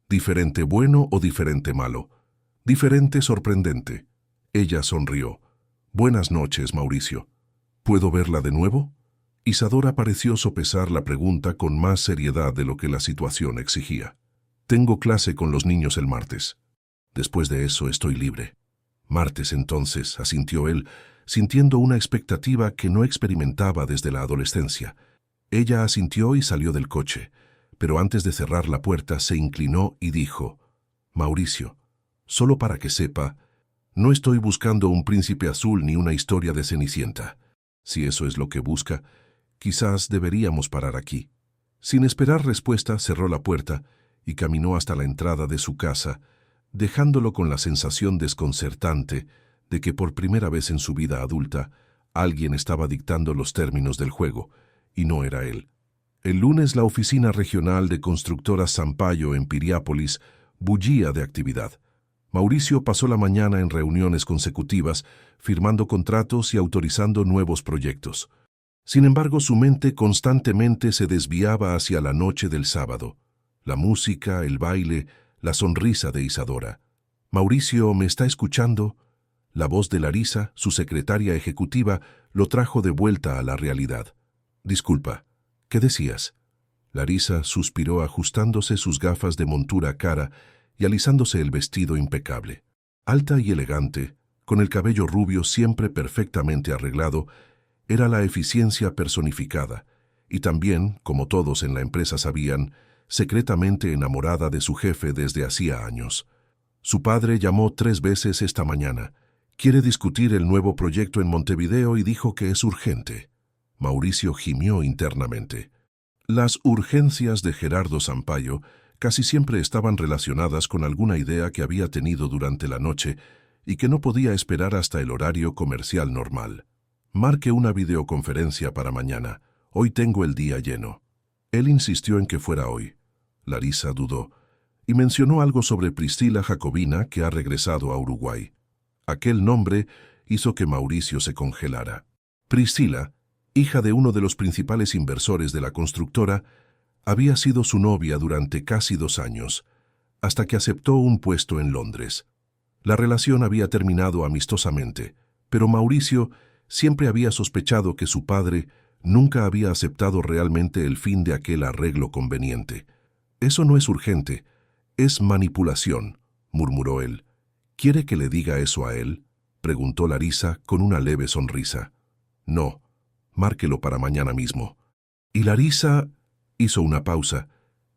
Diferente bueno o diferente malo. Diferente sorprendente». Ella sonrió. «Buenas noches, Mauricio. ¿Puedo verla de nuevo?» Isadora pareció sopesar la pregunta con más seriedad de lo que la situación exigía. «Tengo clase con los niños el martes. Después de eso estoy libre». «Martes entonces», asintió él, sintiendo una expectativa que no experimentaba desde la adolescencia. Ella asintió y salió del coche, pero antes de cerrar la puerta se inclinó y dijo: «Mauricio, solo para que sepa, no estoy buscando un príncipe azul ni una historia de Cenicienta. Si eso es lo que busca, quizás deberíamos parar aquí». Sin esperar respuesta, cerró la puerta y caminó hasta la entrada de su casa, dejándolo con la sensación desconcertante de que por primera vez en su vida adulta, alguien estaba dictando los términos del juego, y no era él. El lunes la oficina regional de constructora Sampaio en Piriápolis bullía de actividad. Mauricio pasó la mañana en reuniones consecutivas, firmando contratos y autorizando nuevos proyectos. Sin embargo, su mente constantemente se desviaba hacia la noche del sábado. La música, el baile, la sonrisa de Isadora. «Mauricio, ¿me está escuchando?». La voz de Larisa, su secretaria ejecutiva, lo trajo de vuelta a la realidad. «Disculpa, ¿qué decías?». Larisa suspiró ajustándose sus gafas de montura cara y alisándose el vestido impecable. Alta y elegante, con el cabello rubio siempre perfectamente arreglado, era la eficiencia personificada, y también, como todos en la empresa sabían, secretamente enamorada de su jefe desde hacía años. Su padre llamó 3 veces esta mañana. «Quiere discutir el nuevo proyecto en Montevideo y dijo que es urgente». Mauricio gimió internamente. Las urgencias de Gerardo Sampaio casi siempre estaban relacionadas con alguna idea que había tenido durante la noche y que no podía esperar hasta el horario comercial normal. «Marque una videoconferencia para mañana. Hoy tengo el día lleno». Él insistió en que fuera hoy. Larisa dudó y mencionó algo sobre Priscila Jacobina, que ha regresado a Uruguay. Aquel nombre hizo que Mauricio se congelara. Priscila, hija de uno de los principales inversores de la constructora, había sido su novia durante casi 2 años, hasta que aceptó un puesto en Londres. La relación había terminado amistosamente, pero Mauricio siempre había sospechado que su padre nunca había aceptado realmente el fin de aquel arreglo conveniente. «Eso no es urgente, es manipulación», murmuró él. «¿Quiere que le diga eso a él?», preguntó Larisa con una leve sonrisa. «No, márquelo para mañana mismo». Y Larisa hizo una pausa.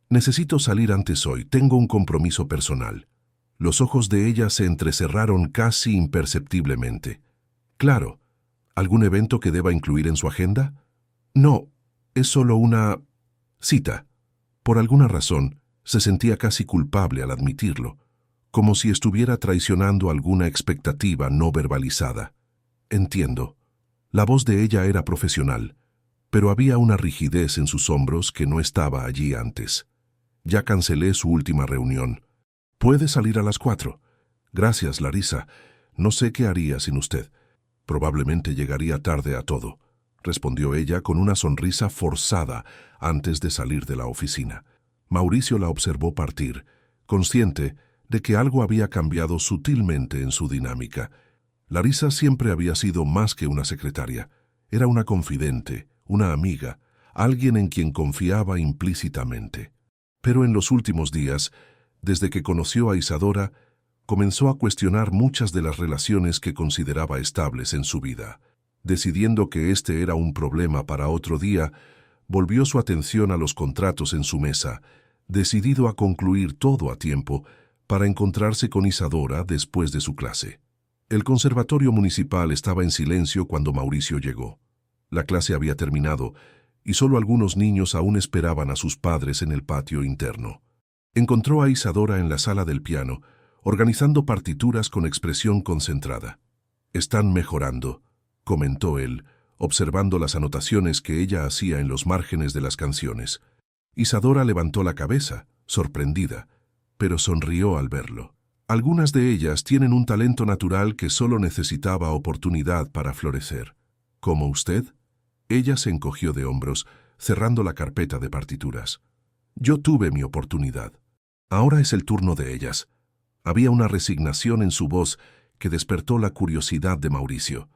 «Necesito salir antes hoy, tengo un compromiso personal». Los ojos de ella se entrecerraron casi imperceptiblemente. «Claro, ¿algún evento que deba incluir en su agenda?». «No, es solo una cita». Por alguna razón, se sentía casi culpable al admitirlo, como si estuviera traicionando alguna expectativa no verbalizada. «Entiendo». La voz de ella era profesional, pero había una rigidez en sus hombros que no estaba allí antes. «Ya cancelé su última reunión. Puede salir a las 4. «Gracias, Larisa. No sé qué haría sin usted. Probablemente llegaría tarde a todo», respondió ella con una sonrisa forzada antes de salir de la oficina. Mauricio la observó partir, consciente de que algo había cambiado sutilmente en su dinámica. Larisa siempre había sido más que una secretaria. Era una confidente, una amiga, alguien en quien confiaba implícitamente. Pero en los últimos días, desde que conoció a Isadora, comenzó a cuestionar muchas de las relaciones que consideraba estables en su vida. Decidiendo que este era un problema para otro día, volvió su atención a los contratos en su mesa, decidido a concluir todo a tiempo para encontrarse con Isadora después de su clase. El conservatorio municipal estaba en silencio cuando Mauricio llegó. La clase había terminado y solo algunos niños aún esperaban a sus padres en el patio interno. Encontró a Isadora en la sala del piano, organizando partituras con expresión concentrada. «Están mejorando», comentó él, observando las anotaciones que ella hacía en los márgenes de las canciones. Isadora levantó la cabeza, sorprendida, pero sonrió al verlo. Algunas de ellas tienen un talento natural que solo necesitaba oportunidad para florecer. ¿Como usted? Ella se encogió de hombros, cerrando la carpeta de partituras. Yo tuve mi oportunidad. Ahora es el turno de ellas. Había una resignación en su voz que despertó la curiosidad de Mauricio.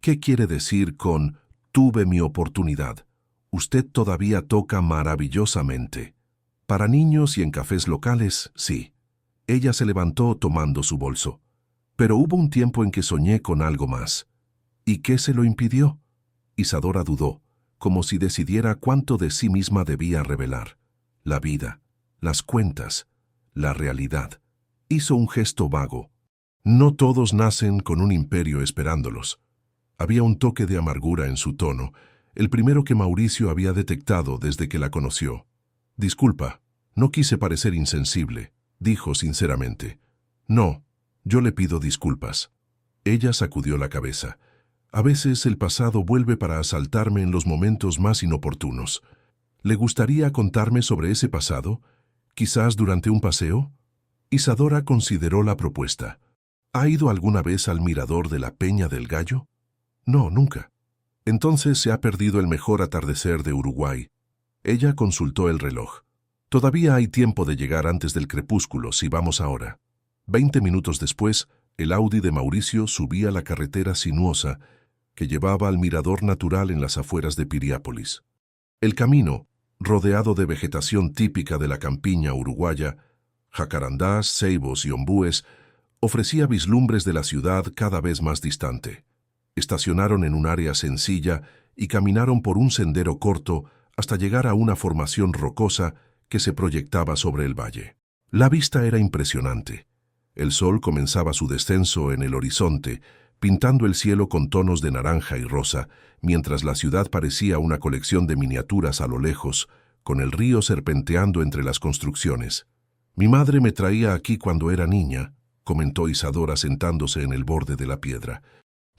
¿Qué quiere decir con «tuve mi oportunidad»? Usted todavía toca maravillosamente. Para niños y en cafés locales, sí. Ella se levantó tomando su bolso. Pero hubo un tiempo en que soñé con algo más. ¿Y qué se lo impidió? Isadora dudó, como si decidiera cuánto de sí misma debía revelar. La vida, las cuentas, la realidad. Hizo un gesto vago. No todos nacen con un imperio esperándolos. Había un toque de amargura en su tono, el primero que Mauricio había detectado desde que la conoció. «Disculpa, no quise parecer insensible», dijo sinceramente. «No, yo le pido disculpas». Ella sacudió la cabeza. «A veces el pasado vuelve para asaltarme en los momentos más inoportunos. ¿Le gustaría contarme sobre ese pasado? ¿Quizás durante un paseo?» Isadora consideró la propuesta. «¿Ha ido alguna vez al mirador de la Peña del Gallo?» «No, nunca». «Entonces se ha perdido el mejor atardecer de Uruguay». Ella consultó el reloj. «Todavía hay tiempo de llegar antes del crepúsculo si vamos ahora». 20 minutos después, el Audi de Mauricio subía la carretera sinuosa que llevaba al mirador natural en las afueras de Piriápolis. El camino, rodeado de vegetación típica de la campiña uruguaya, jacarandás, ceibos y ombúes, ofrecía vislumbres de la ciudad cada vez más distante. Estacionaron en un área sencilla y caminaron por un sendero corto hasta llegar a una formación rocosa que se proyectaba sobre el valle. La vista era impresionante. El sol comenzaba su descenso en el horizonte, pintando el cielo con tonos de naranja y rosa, mientras la ciudad parecía una colección de miniaturas a lo lejos, con el río serpenteando entre las construcciones. «Mi madre me traía aquí cuando era niña», comentó Isadora sentándose en el borde de la piedra.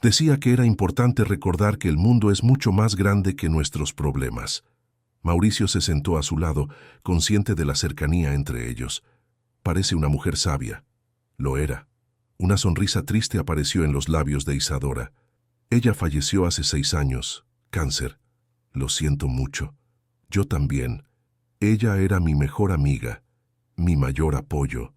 «Decía que era importante recordar que el mundo es mucho más grande que nuestros problemas». Mauricio se sentó a su lado, consciente de la cercanía entre ellos. «Parece una mujer sabia». Lo era. Una sonrisa triste apareció en los labios de Isadora. «Ella falleció hace 6 años. Cáncer. Lo siento mucho. Yo también. Ella era mi mejor amiga, mi mayor apoyo».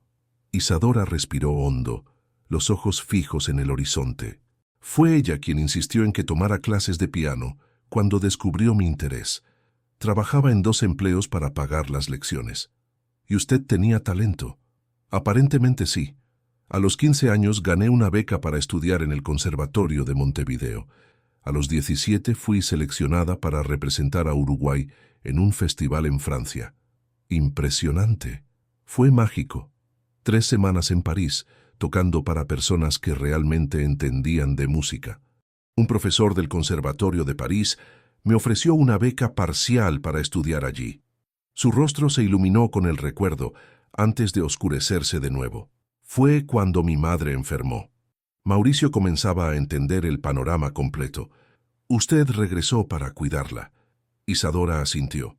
Isadora respiró hondo, los ojos fijos en el horizonte. «Fue ella quien insistió en que tomara clases de piano cuando descubrió mi interés. Trabajaba en 2 empleos para pagar las lecciones. ¿Y usted tenía talento?» «Aparentemente sí. A los 15 años gané una beca para estudiar en el Conservatorio de Montevideo. A los 17 fui seleccionada para representar a Uruguay en un festival en Francia. Impresionante. Fue mágico. 3 semanas en París, tocando para personas que realmente entendían de música. Un profesor del Conservatorio de París me ofreció una beca parcial para estudiar allí». Su rostro se iluminó con el recuerdo, antes de oscurecerse de nuevo. «Fue cuando mi madre enfermó». Mauricio comenzaba a entender el panorama completo. «Usted regresó para cuidarla». Isadora asintió.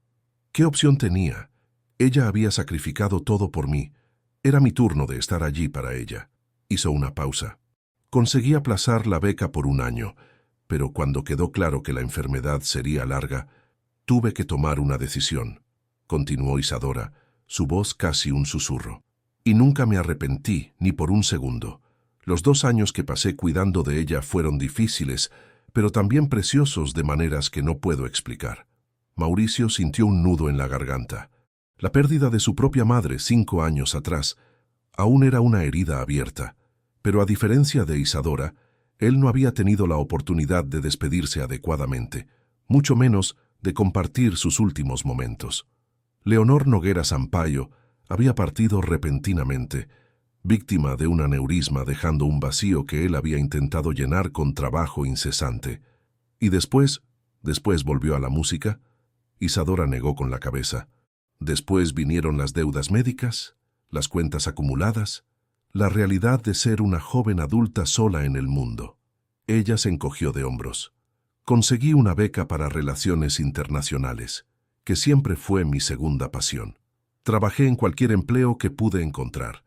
«¿Qué opción tenía? Ella había sacrificado todo por mí. Era mi turno de estar allí para ella». Hizo una pausa. «Conseguí aplazar la beca por 1 año, pero cuando quedó claro que la enfermedad sería larga, tuve que tomar una decisión», continuó Isadora, su voz casi un susurro. «Y nunca me arrepentí ni por un segundo. Los 2 años que pasé cuidando de ella fueron difíciles, pero también preciosos de maneras que no puedo explicar. Mauricio sintió un nudo en la garganta. La pérdida de su propia madre 5 años atrás aún era una herida abierta, pero a diferencia de Isadora, él no había tenido la oportunidad de despedirse adecuadamente, mucho menos de compartir sus últimos momentos. Leonor Noguera Sampaio había partido repentinamente, víctima de un aneurisma, dejando un vacío que él había intentado llenar con trabajo incesante. Y después volvió a la música. Isadora negó con la cabeza. Después vinieron las deudas médicas, las cuentas acumuladas, la realidad de ser una joven adulta sola en el mundo. Ella se encogió de hombros. Conseguí una beca para relaciones internacionales, que siempre fue mi segunda pasión. Trabajé en cualquier empleo que pude encontrar.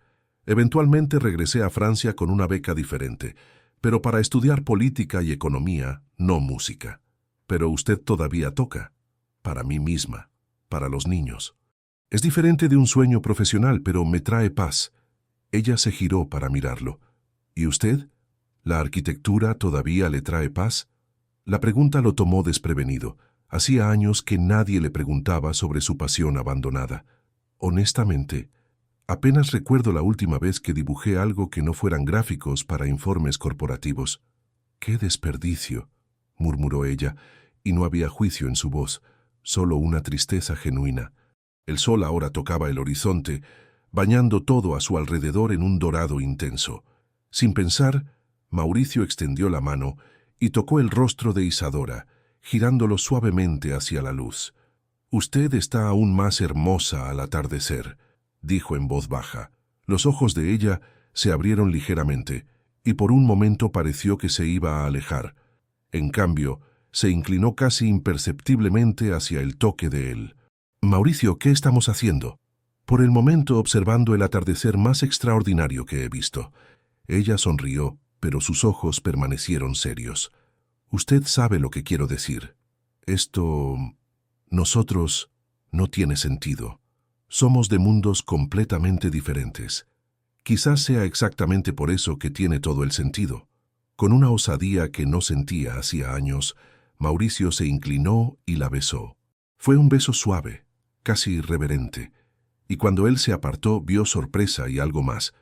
Eventualmente regresé a Francia con una beca diferente, pero para estudiar política y economía, no música. Pero usted todavía toca. Para mí misma, para los niños. Es diferente de un sueño profesional, pero me trae paz. Ella se giró para mirarlo. ¿Y usted? ¿La arquitectura todavía le trae paz? La pregunta lo tomó desprevenido. Hacía años que nadie le preguntaba sobre su pasión abandonada. Honestamente, apenas recuerdo la última vez que dibujé algo que no fueran gráficos para informes corporativos. ¡Qué desperdicio!, murmuró ella, y no había juicio en su voz, solo una tristeza genuina. El sol ahora tocaba el horizonte, bañando todo a su alrededor en un dorado intenso. Sin pensar, Mauricio extendió la mano y tocó el rostro de Isadora, girándolo suavemente hacia la luz. «Usted está aún más hermosa al atardecer», dijo en voz baja. Los ojos de ella se abrieron ligeramente, y por un momento pareció que se iba a alejar. En cambio, se inclinó casi imperceptiblemente hacia el toque de él. «Mauricio, ¿qué estamos haciendo?» «Por el momento observando el atardecer más extraordinario que he visto». Ella sonrió, pero sus ojos permanecieron serios. «Usted sabe lo que quiero decir. Esto... nosotros... no tiene sentido. Somos de mundos completamente diferentes. Quizás sea exactamente por eso que tiene todo el sentido». Con una osadía que no sentía hacía años, Mauricio se inclinó y la besó. Fue un beso suave, casi irreverente, y cuando él se apartó vio sorpresa y algo más,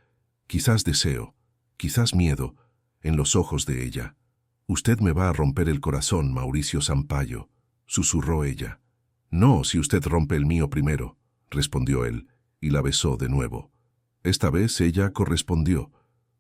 quizás deseo, quizás miedo, en los ojos de ella. «Usted me va a romper el corazón, Mauricio Sampaio», susurró ella. «No, si usted rompe el mío primero», respondió él, y la besó de nuevo. Esta vez ella correspondió,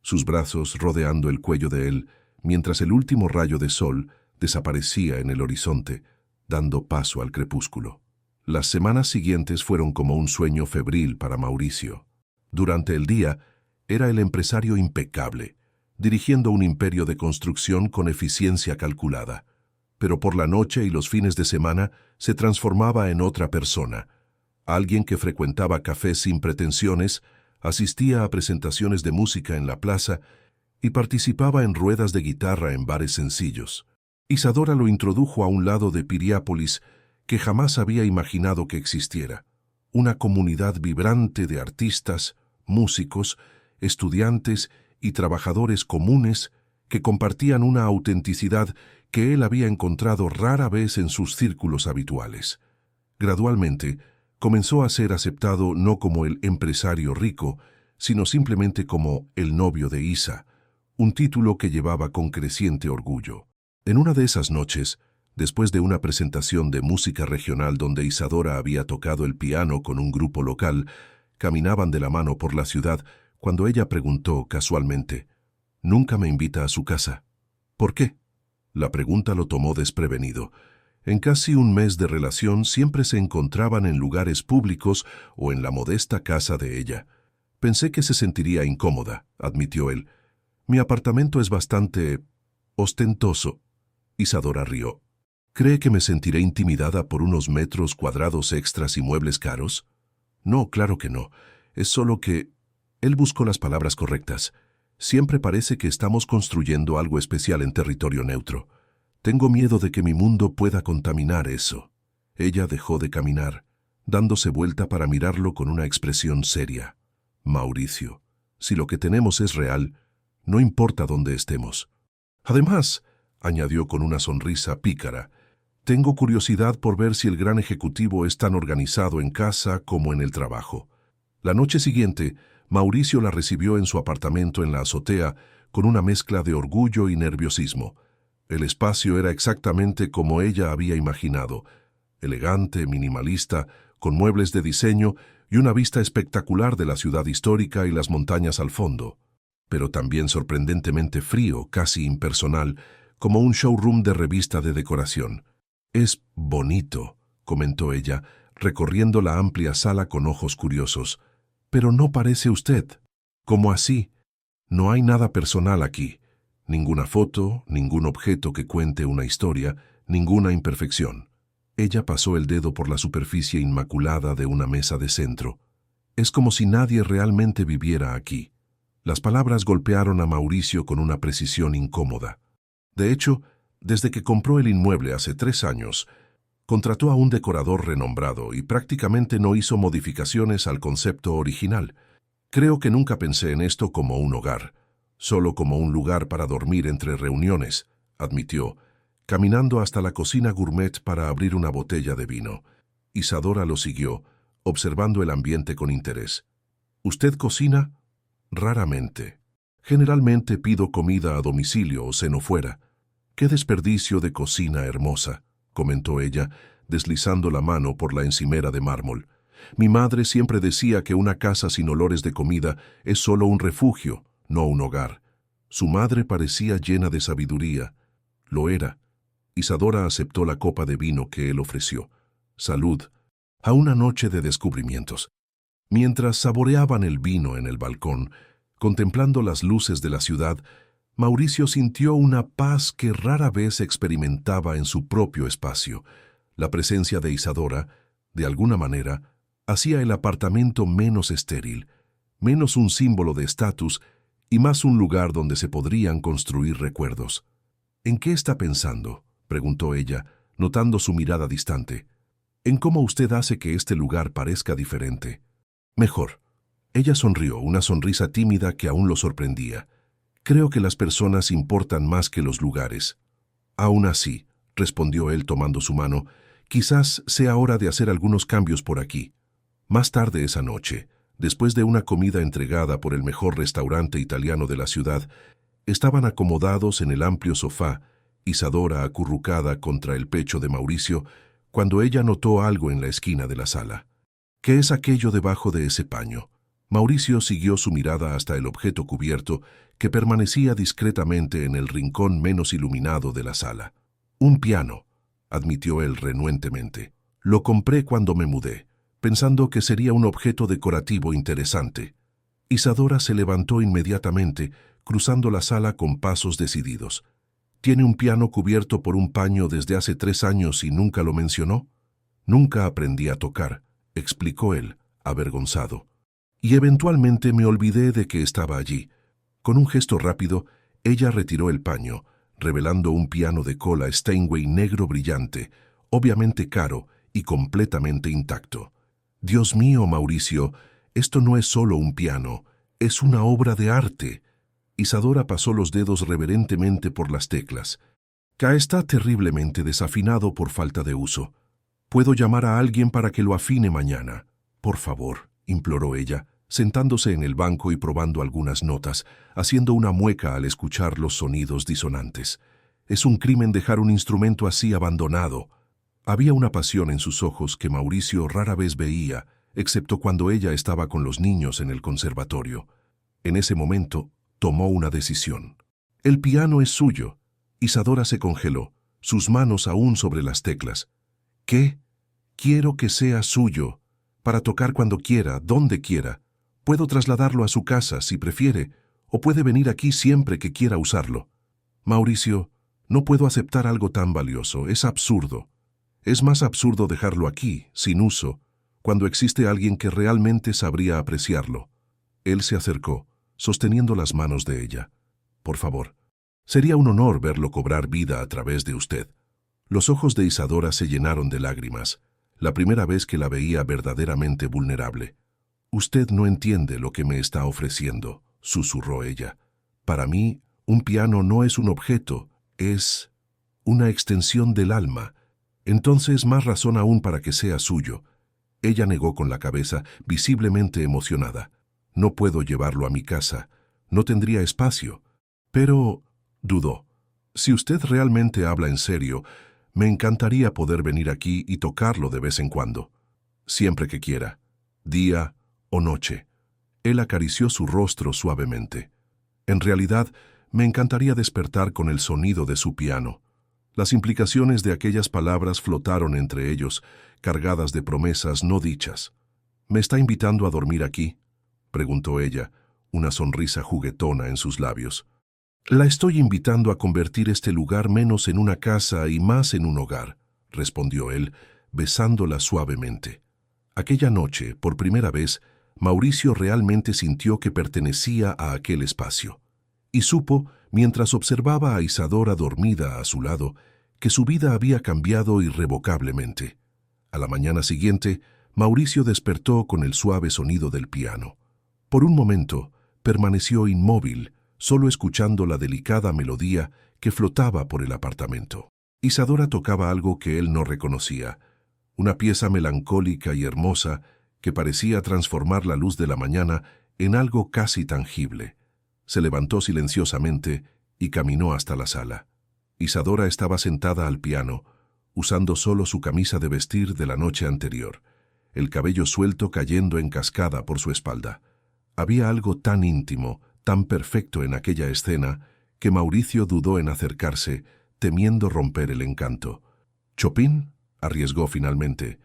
sus brazos rodeando el cuello de él, mientras el último rayo de sol desaparecía en el horizonte, dando paso al crepúsculo. Las semanas siguientes fueron como un sueño febril para Mauricio. Durante el día, era el empresario impecable, dirigiendo un imperio de construcción con eficiencia calculada. Pero por la noche y los fines de semana se transformaba en otra persona, alguien que frecuentaba cafés sin pretensiones, asistía a presentaciones de música en la plaza y participaba en ruedas de guitarra en bares sencillos. Isadora lo introdujo a un lado de Piriápolis que jamás había imaginado que existiera, una comunidad vibrante de artistas, músicos, estudiantes y trabajadores comunes que compartían una autenticidad que él había encontrado rara vez en sus círculos habituales. Gradualmente, comenzó a ser aceptado no como el empresario rico, sino simplemente como el novio de Isa, un título que llevaba con creciente orgullo. En una de esas noches, después de una presentación de música regional donde Isadora había tocado el piano con un grupo local, caminaban de la mano por la ciudad cuando ella preguntó casualmente: «¿Nunca me invita a su casa?» «¿Por qué?» La pregunta lo tomó desprevenido. En casi un mes de relación siempre se encontraban en lugares públicos o en la modesta casa de ella. «Pensé que se sentiría incómoda», admitió él. «Mi apartamento es bastante ostentoso». Isadora rió. «¿Cree que me sentiré intimidada por unos metros cuadrados extras y muebles caros?» «No, claro que no. Es solo que...» Él buscó las palabras correctas. «Siempre parece que estamos construyendo algo especial en territorio neutro. Tengo miedo de que mi mundo pueda contaminar eso». Ella dejó de caminar, dándose vuelta para mirarlo con una expresión seria. «Mauricio, si lo que tenemos es real, no importa dónde estemos. Además, añadió con una sonrisa pícara, tengo curiosidad por ver si el gran ejecutivo es tan organizado en casa como en el trabajo. La noche siguiente, Mauricio la recibió en su apartamento en la azotea con una mezcla de orgullo y nerviosismo. El espacio era exactamente como ella había imaginado, elegante, minimalista, con muebles de diseño y una vista espectacular de la ciudad histórica y las montañas al fondo, pero también sorprendentemente frío, casi impersonal, como un showroom de revista de decoración. «Es bonito», comentó ella, recorriendo la amplia sala con ojos curiosos. «Pero no parece usted». «¿Cómo así? No hay nada personal aquí. Ninguna foto, ningún objeto que cuente una historia, ninguna imperfección». Ella pasó el dedo por la superficie inmaculada de una mesa de centro. «Es como si nadie realmente viviera aquí». Las palabras golpearon a Mauricio con una precisión incómoda. De hecho, desde que compró el inmueble hace 3 años, contrató a un decorador renombrado y prácticamente no hizo modificaciones al concepto original. «Creo que nunca pensé en esto como un hogar, solo como un lugar para dormir entre reuniones», admitió, caminando hasta la cocina gourmet para abrir una botella de vino. Isadora lo siguió, observando el ambiente con interés. «¿Usted cocina?» «Raramente. Generalmente pido comida a domicilio o ceno fuera». «Qué desperdicio de cocina hermosa», comentó ella, deslizando la mano por la encimera de mármol. «Mi madre siempre decía que una casa sin olores de comida es solo un refugio, no un hogar». Su madre parecía llena de sabiduría. Lo era. Isadora aceptó la copa de vino que él ofreció. «Salud. A una noche de descubrimientos». Mientras saboreaban el vino en el balcón, contemplando las luces de la ciudad, Mauricio sintió una paz que rara vez experimentaba en su propio espacio. La presencia de Isadora, de alguna manera, hacía el apartamento menos estéril, menos un símbolo de estatus y más un lugar donde se podrían construir recuerdos. «¿En qué está pensando?», preguntó ella, notando su mirada distante. «¿En cómo usted hace que este lugar parezca diferente?» «Mejor». Ella sonrió, una sonrisa tímida que aún lo sorprendía. «Creo que las personas importan más que los lugares». «Aún así», respondió él tomando su mano, «quizás sea hora de hacer algunos cambios por aquí». Más tarde esa noche, después de una comida entregada por el mejor restaurante italiano de la ciudad, estaban acomodados en el amplio sofá, Isadora acurrucada contra el pecho de Mauricio, cuando ella notó algo en la esquina de la sala. «¿Qué es aquello debajo de ese paño?». Mauricio siguió su mirada hasta el objeto cubierto que permanecía discretamente en el rincón menos iluminado de la sala. «Un piano», admitió él renuentemente. «Lo compré cuando me mudé, pensando que sería un objeto decorativo interesante». Isadora se levantó inmediatamente, cruzando la sala con pasos decididos. «¿Tiene un piano cubierto por un paño desde hace 3 años y nunca lo mencionó?» «Nunca aprendí a tocar», explicó él, avergonzado. «Y eventualmente me olvidé de que estaba allí». Con un gesto rápido, ella retiró el paño, revelando un piano de cola Steinway negro brillante, obviamente caro y completamente intacto. «Dios mío, Mauricio, esto no es solo un piano, es una obra de arte». Isadora pasó los dedos reverentemente por las teclas. «Está terriblemente desafinado por falta de uso. Puedo llamar a alguien para que lo afine mañana. Por favor», imploró ella, sentándose en el banco y probando algunas notas, haciendo una mueca al escuchar los sonidos disonantes. «Es un crimen dejar un instrumento así abandonado». Había una pasión en sus ojos que Mauricio rara vez veía, excepto cuando ella estaba con los niños en el conservatorio. En ese momento, tomó una decisión. «El piano es suyo». Isadora se congeló, sus manos aún sobre las teclas. «¿Qué? Quiero que sea suyo, para tocar cuando quiera, donde quiera. Puedo trasladarlo a su casa, si prefiere, o puede venir aquí siempre que quiera usarlo». «Mauricio, no puedo aceptar algo tan valioso, es absurdo. Es más absurdo dejarlo aquí, sin uso, cuando existe alguien que realmente sabría apreciarlo». Él se acercó, sosteniendo las manos de ella. «Por favor, sería un honor verlo cobrar vida a través de usted». Los ojos de Isadora se llenaron de lágrimas, la primera vez que la veía verdaderamente vulnerable. «Usted no entiende lo que me está ofreciendo», susurró ella. Para mí, un piano no es un objeto, es una extensión del alma. Entonces, más razón aún para que sea suyo. Ella negó con la cabeza, visiblemente emocionada. No puedo llevarlo a mi casa. No tendría espacio. Pero, dudó. Si usted realmente habla en serio, me encantaría poder venir aquí y tocarlo de vez en cuando. Siempre que quiera. Día o noche. Él acarició su rostro suavemente. En realidad, me encantaría despertar con el sonido de su piano. Las implicaciones de aquellas palabras flotaron entre ellos, cargadas de promesas no dichas. ¿Me está invitando a dormir aquí?, preguntó ella, una sonrisa juguetona en sus labios. La estoy invitando a convertir este lugar menos en una casa y más en un hogar, respondió él, besándola suavemente. Aquella noche, por primera vez, Mauricio realmente sintió que pertenecía a aquel espacio. Y supo, mientras observaba a Isadora dormida a su lado, que su vida había cambiado irrevocablemente. A la mañana siguiente, Mauricio despertó con el suave sonido del piano. Por un momento, permaneció inmóvil, solo escuchando la delicada melodía que flotaba por el apartamento. Isadora tocaba algo que él no reconocía, una pieza melancólica y hermosa que parecía transformar la luz de la mañana en algo casi tangible. Se levantó silenciosamente y caminó hasta la sala. Isadora estaba sentada al piano, usando solo su camisa de vestir de la noche anterior, el cabello suelto cayendo en cascada por su espalda. Había algo tan íntimo, tan perfecto en aquella escena, que Mauricio dudó en acercarse, temiendo romper el encanto. «¿Chopin?», arriesgó finalmente.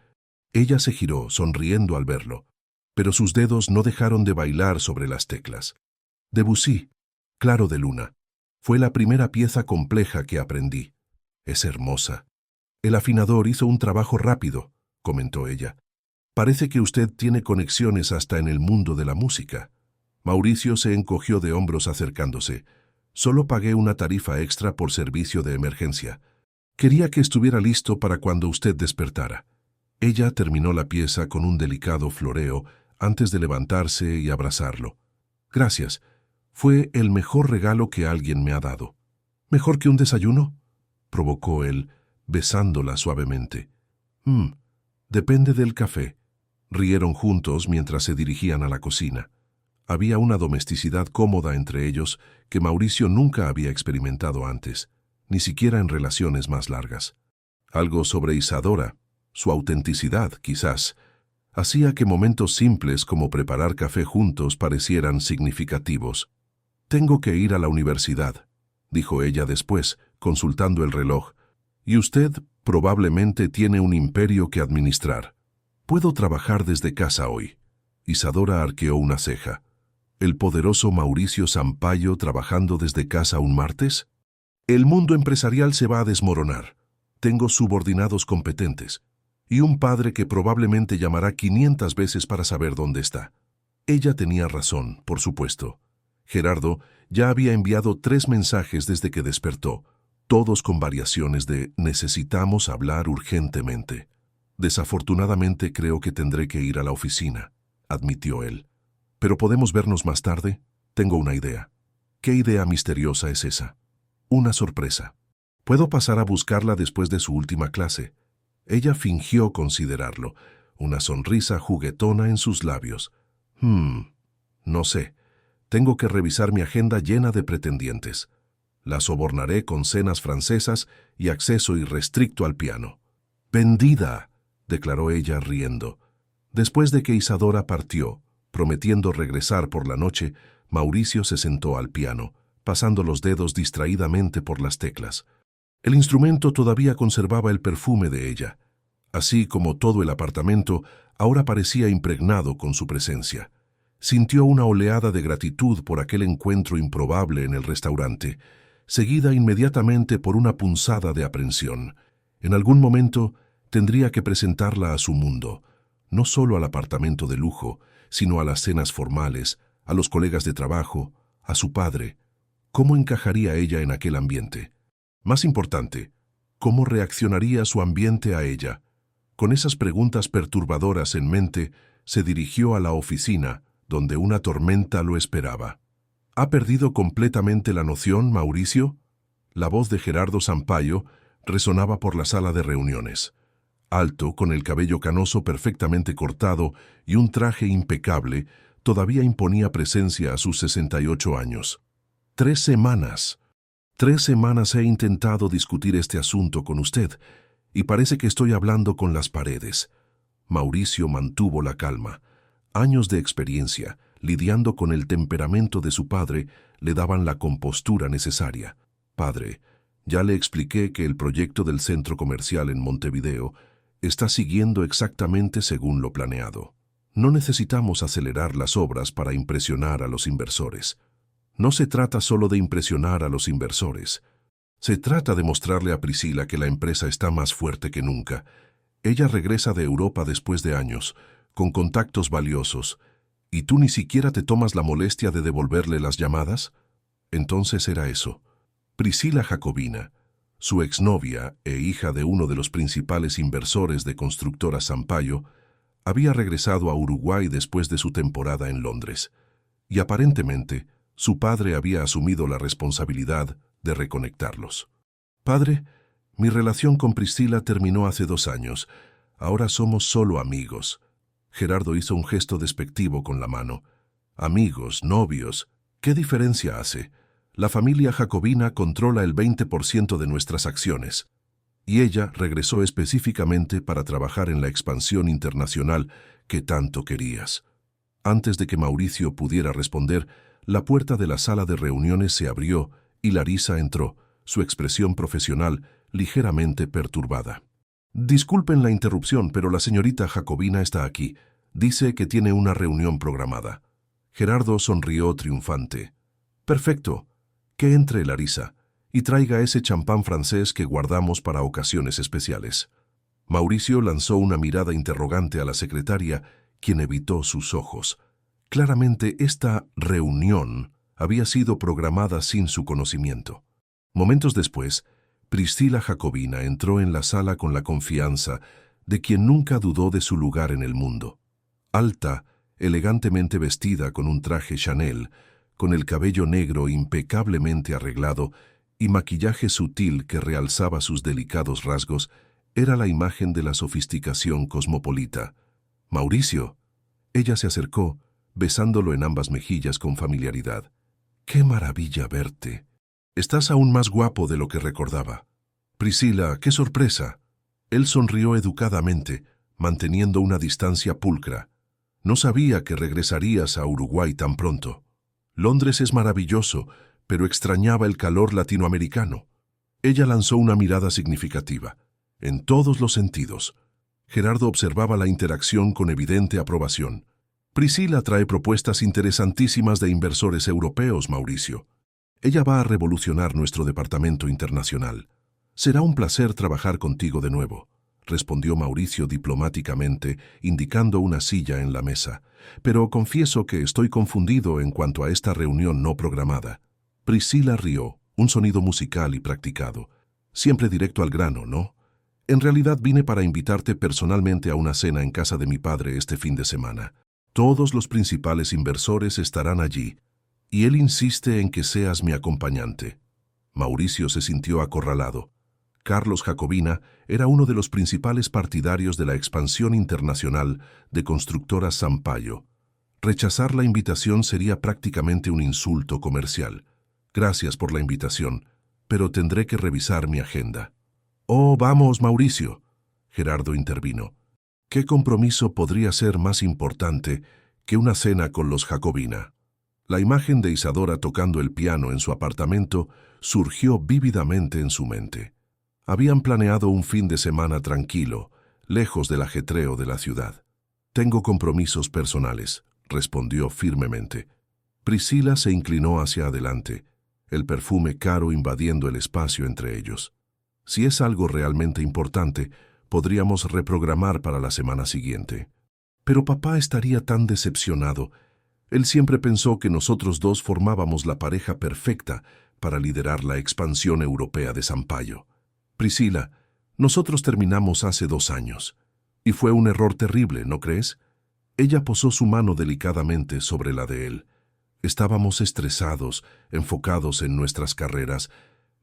Ella se giró, sonriendo al verlo, pero sus dedos no dejaron de bailar sobre las teclas. «Debussy, Claro de Luna. Fue la primera pieza compleja que aprendí. Es hermosa. El afinador hizo un trabajo rápido», comentó ella. «Parece que usted tiene conexiones hasta en el mundo de la música». Mauricio se encogió de hombros acercándose. «Solo pagué una tarifa extra por servicio de emergencia. Quería que estuviera listo para cuando usted despertara». Ella terminó la pieza con un delicado floreo antes de levantarse y abrazarlo. «Gracias. Fue el mejor regalo que alguien me ha dado». «¿Mejor que un desayuno?», provocó él, besándola suavemente. Depende del café». Rieron juntos mientras se dirigían a la cocina. Había una domesticidad cómoda entre ellos que Mauricio nunca había experimentado antes, ni siquiera en relaciones más largas. Algo sobre Isadora, su autenticidad, quizás, hacía que momentos simples como preparar café juntos parecieran significativos. «Tengo que ir a la universidad», dijo ella después, consultando el reloj. «Y usted probablemente tiene un imperio que administrar. Puedo trabajar desde casa hoy». Isadora arqueó una ceja. ¿El poderoso Mauricio Sampaio trabajando desde casa un martes? «El mundo empresarial se va a desmoronar. Tengo subordinados competentes. Y un padre que probablemente llamará 500 veces para saber dónde está». Ella tenía razón, por supuesto. Gerardo ya había enviado 3 mensajes desde que despertó, todos con variaciones de «necesitamos hablar urgentemente». «Desafortunadamente creo que tendré que ir a la oficina», admitió él. «¿Pero podemos vernos más tarde? Tengo una idea». «¿Qué idea misteriosa es esa?» «Una sorpresa. Puedo pasar a buscarla después de su última clase». Ella fingió considerarlo, una sonrisa juguetona en sus labios. No sé. Tengo que revisar mi agenda llena de pretendientes. La sobornaré con cenas francesas y acceso irrestricto al piano». «Vendida», declaró ella riendo. Después de que Isadora partió, prometiendo regresar por la noche, Mauricio se sentó al piano, pasando los dedos distraídamente por las teclas. El instrumento todavía conservaba el perfume de ella. Así como todo el apartamento, ahora parecía impregnado con su presencia. Sintió una oleada de gratitud por aquel encuentro improbable en el restaurante, seguida inmediatamente por una punzada de aprensión. En algún momento tendría que presentarla a su mundo, no solo al apartamento de lujo, sino a las cenas formales, a los colegas de trabajo, a su padre. ¿Cómo encajaría ella en aquel ambiente? Más importante, ¿cómo reaccionaría su ambiente a ella? Con esas preguntas perturbadoras en mente, se dirigió a la oficina, donde una tormenta lo esperaba. ¿Ha perdido completamente la noción, Mauricio? La voz de Gerardo Sampaio resonaba por la sala de reuniones. Alto, con el cabello canoso perfectamente cortado y un traje impecable, todavía imponía presencia a sus 68 años. 3 semanas. 3 semanas he intentado discutir este asunto con usted, y parece que estoy hablando con las paredes. Mauricio mantuvo la calma. Años de experiencia, lidiando con el temperamento de su padre, le daban la compostura necesaria. Padre, ya le expliqué que el proyecto del centro comercial en Montevideo está siguiendo exactamente según lo planeado. No necesitamos acelerar las obras para impresionar a los inversores. No se trata solo de impresionar a los inversores. Se trata de mostrarle a Priscila que la empresa está más fuerte que nunca. Ella regresa de Europa después de años, con contactos valiosos, ¿y tú ni siquiera te tomas la molestia de devolverle las llamadas? Entonces era eso. Priscila Jacobina, su exnovia e hija de uno de los principales inversores de Constructora Sampaio, había regresado a Uruguay después de su temporada en Londres, y aparentemente su padre había asumido la responsabilidad de reconectarlos. Padre, mi relación con Priscila terminó hace 2 años. Ahora somos solo amigos. Gerardo hizo un gesto despectivo con la mano. Amigos, novios, ¿qué diferencia hace? La familia Jacobina controla el 20% de nuestras acciones. Y ella regresó específicamente para trabajar en la expansión internacional que tanto querías. Antes de que Mauricio pudiera responder, la puerta de la sala de reuniones se abrió y Larisa entró, su expresión profesional ligeramente perturbada. Disculpen la interrupción, pero la señorita Jacobina está aquí. Dice que tiene una reunión programada. Gerardo sonrió triunfante. Perfecto. Que entre, Larisa, y traiga ese champán francés que guardamos para ocasiones especiales. Mauricio lanzó una mirada interrogante a la secretaria, quien evitó sus ojos. Claramente esta reunión había sido programada sin su conocimiento. Momentos después, Priscila Jacobina entró en la sala con la confianza de quien nunca dudó de su lugar en el mundo. Alta, elegantemente vestida con un traje Chanel, con el cabello negro impecablemente arreglado y maquillaje sutil que realzaba sus delicados rasgos, era la imagen de la sofisticación cosmopolita. Mauricio. Ella se acercó, besándolo en ambas mejillas con familiaridad. ¡Qué maravilla verte! Estás aún más guapo de lo que recordaba. Priscila, qué sorpresa. Él sonrió educadamente, manteniendo una distancia pulcra. No sabía que regresarías a Uruguay tan pronto. Londres es maravilloso, pero extrañaba el calor latinoamericano. Ella lanzó una mirada significativa, en todos los sentidos. Gerardo observaba la interacción con evidente aprobación. Priscila trae propuestas interesantísimas de inversores europeos, Mauricio. Ella va a revolucionar nuestro departamento internacional. Será un placer trabajar contigo de nuevo, respondió Mauricio diplomáticamente, indicando una silla en la mesa. Pero confieso que estoy confundido en cuanto a esta reunión no programada. Priscila rió, un sonido musical y practicado. Siempre directo al grano, ¿no? En realidad vine para invitarte personalmente a una cena en casa de mi padre este fin de semana. Todos los principales inversores estarán allí, y él insiste en que seas mi acompañante. Mauricio se sintió acorralado. Carlos Jacobina era uno de los principales partidarios de la expansión internacional de Constructora Sampaio. Rechazar la invitación sería prácticamente un insulto comercial. Gracias por la invitación, pero tendré que revisar mi agenda. Oh, vamos, Mauricio. Gerardo intervino. ¿Qué compromiso podría ser más importante que una cena con los Jacobina? La imagen de Isadora tocando el piano en su apartamento surgió vívidamente en su mente. Habían planeado un fin de semana tranquilo, lejos del ajetreo de la ciudad. Tengo compromisos personales, respondió firmemente. Priscila se inclinó hacia adelante, el perfume caro invadiendo el espacio entre ellos. Si es algo realmente importante, podríamos reprogramar para la semana siguiente. Pero papá estaría tan decepcionado. Él siempre pensó que nosotros dos formábamos la pareja perfecta para liderar la expansión europea de Sampaio. Priscila, nosotros terminamos hace 2 años, y fue un error terrible, ¿no crees? Ella posó su mano delicadamente sobre la de él. Estábamos estresados, enfocados en nuestras carreras,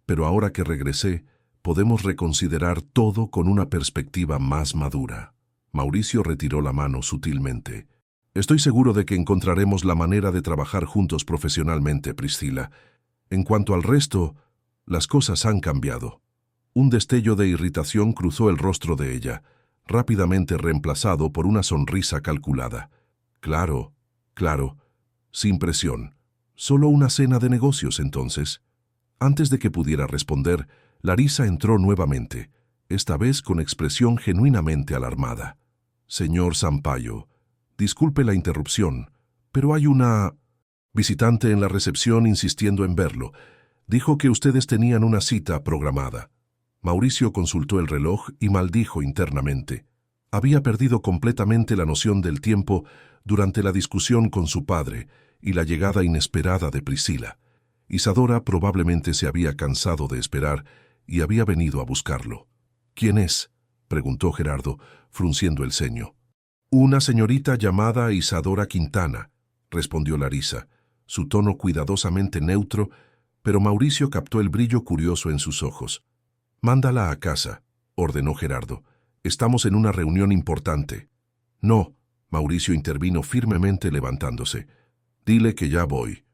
pero ahora que regresé, podemos reconsiderar todo con una perspectiva más madura. Mauricio retiró la mano sutilmente. Estoy seguro de que encontraremos la manera de trabajar juntos profesionalmente, Priscila. En cuanto al resto, las cosas han cambiado. Un destello de irritación cruzó el rostro de ella, rápidamente reemplazado por una sonrisa calculada. Claro, sin presión. Solo una cena de negocios, entonces. Antes de que pudiera responder, Larisa entró nuevamente, esta vez con expresión genuinamente alarmada. Señor Sampaio, disculpe la interrupción, pero hay una visitante en la recepción insistiendo en verlo. Dijo que ustedes tenían una cita programada. Mauricio consultó el reloj y maldijo internamente. Había perdido completamente la noción del tiempo durante la discusión con su padre y la llegada inesperada de Priscila. Isadora probablemente se había cansado de esperar y había venido a buscarlo. ¿Quién es?, preguntó Gerardo, frunciendo el ceño. Una señorita llamada Isadora Quintana, respondió Larisa, su tono cuidadosamente neutro, pero Mauricio captó el brillo curioso en sus ojos. Mándala a casa, ordenó Gerardo. Estamos en una reunión importante. No, Mauricio intervino firmemente levantándose. Dile que ya voy.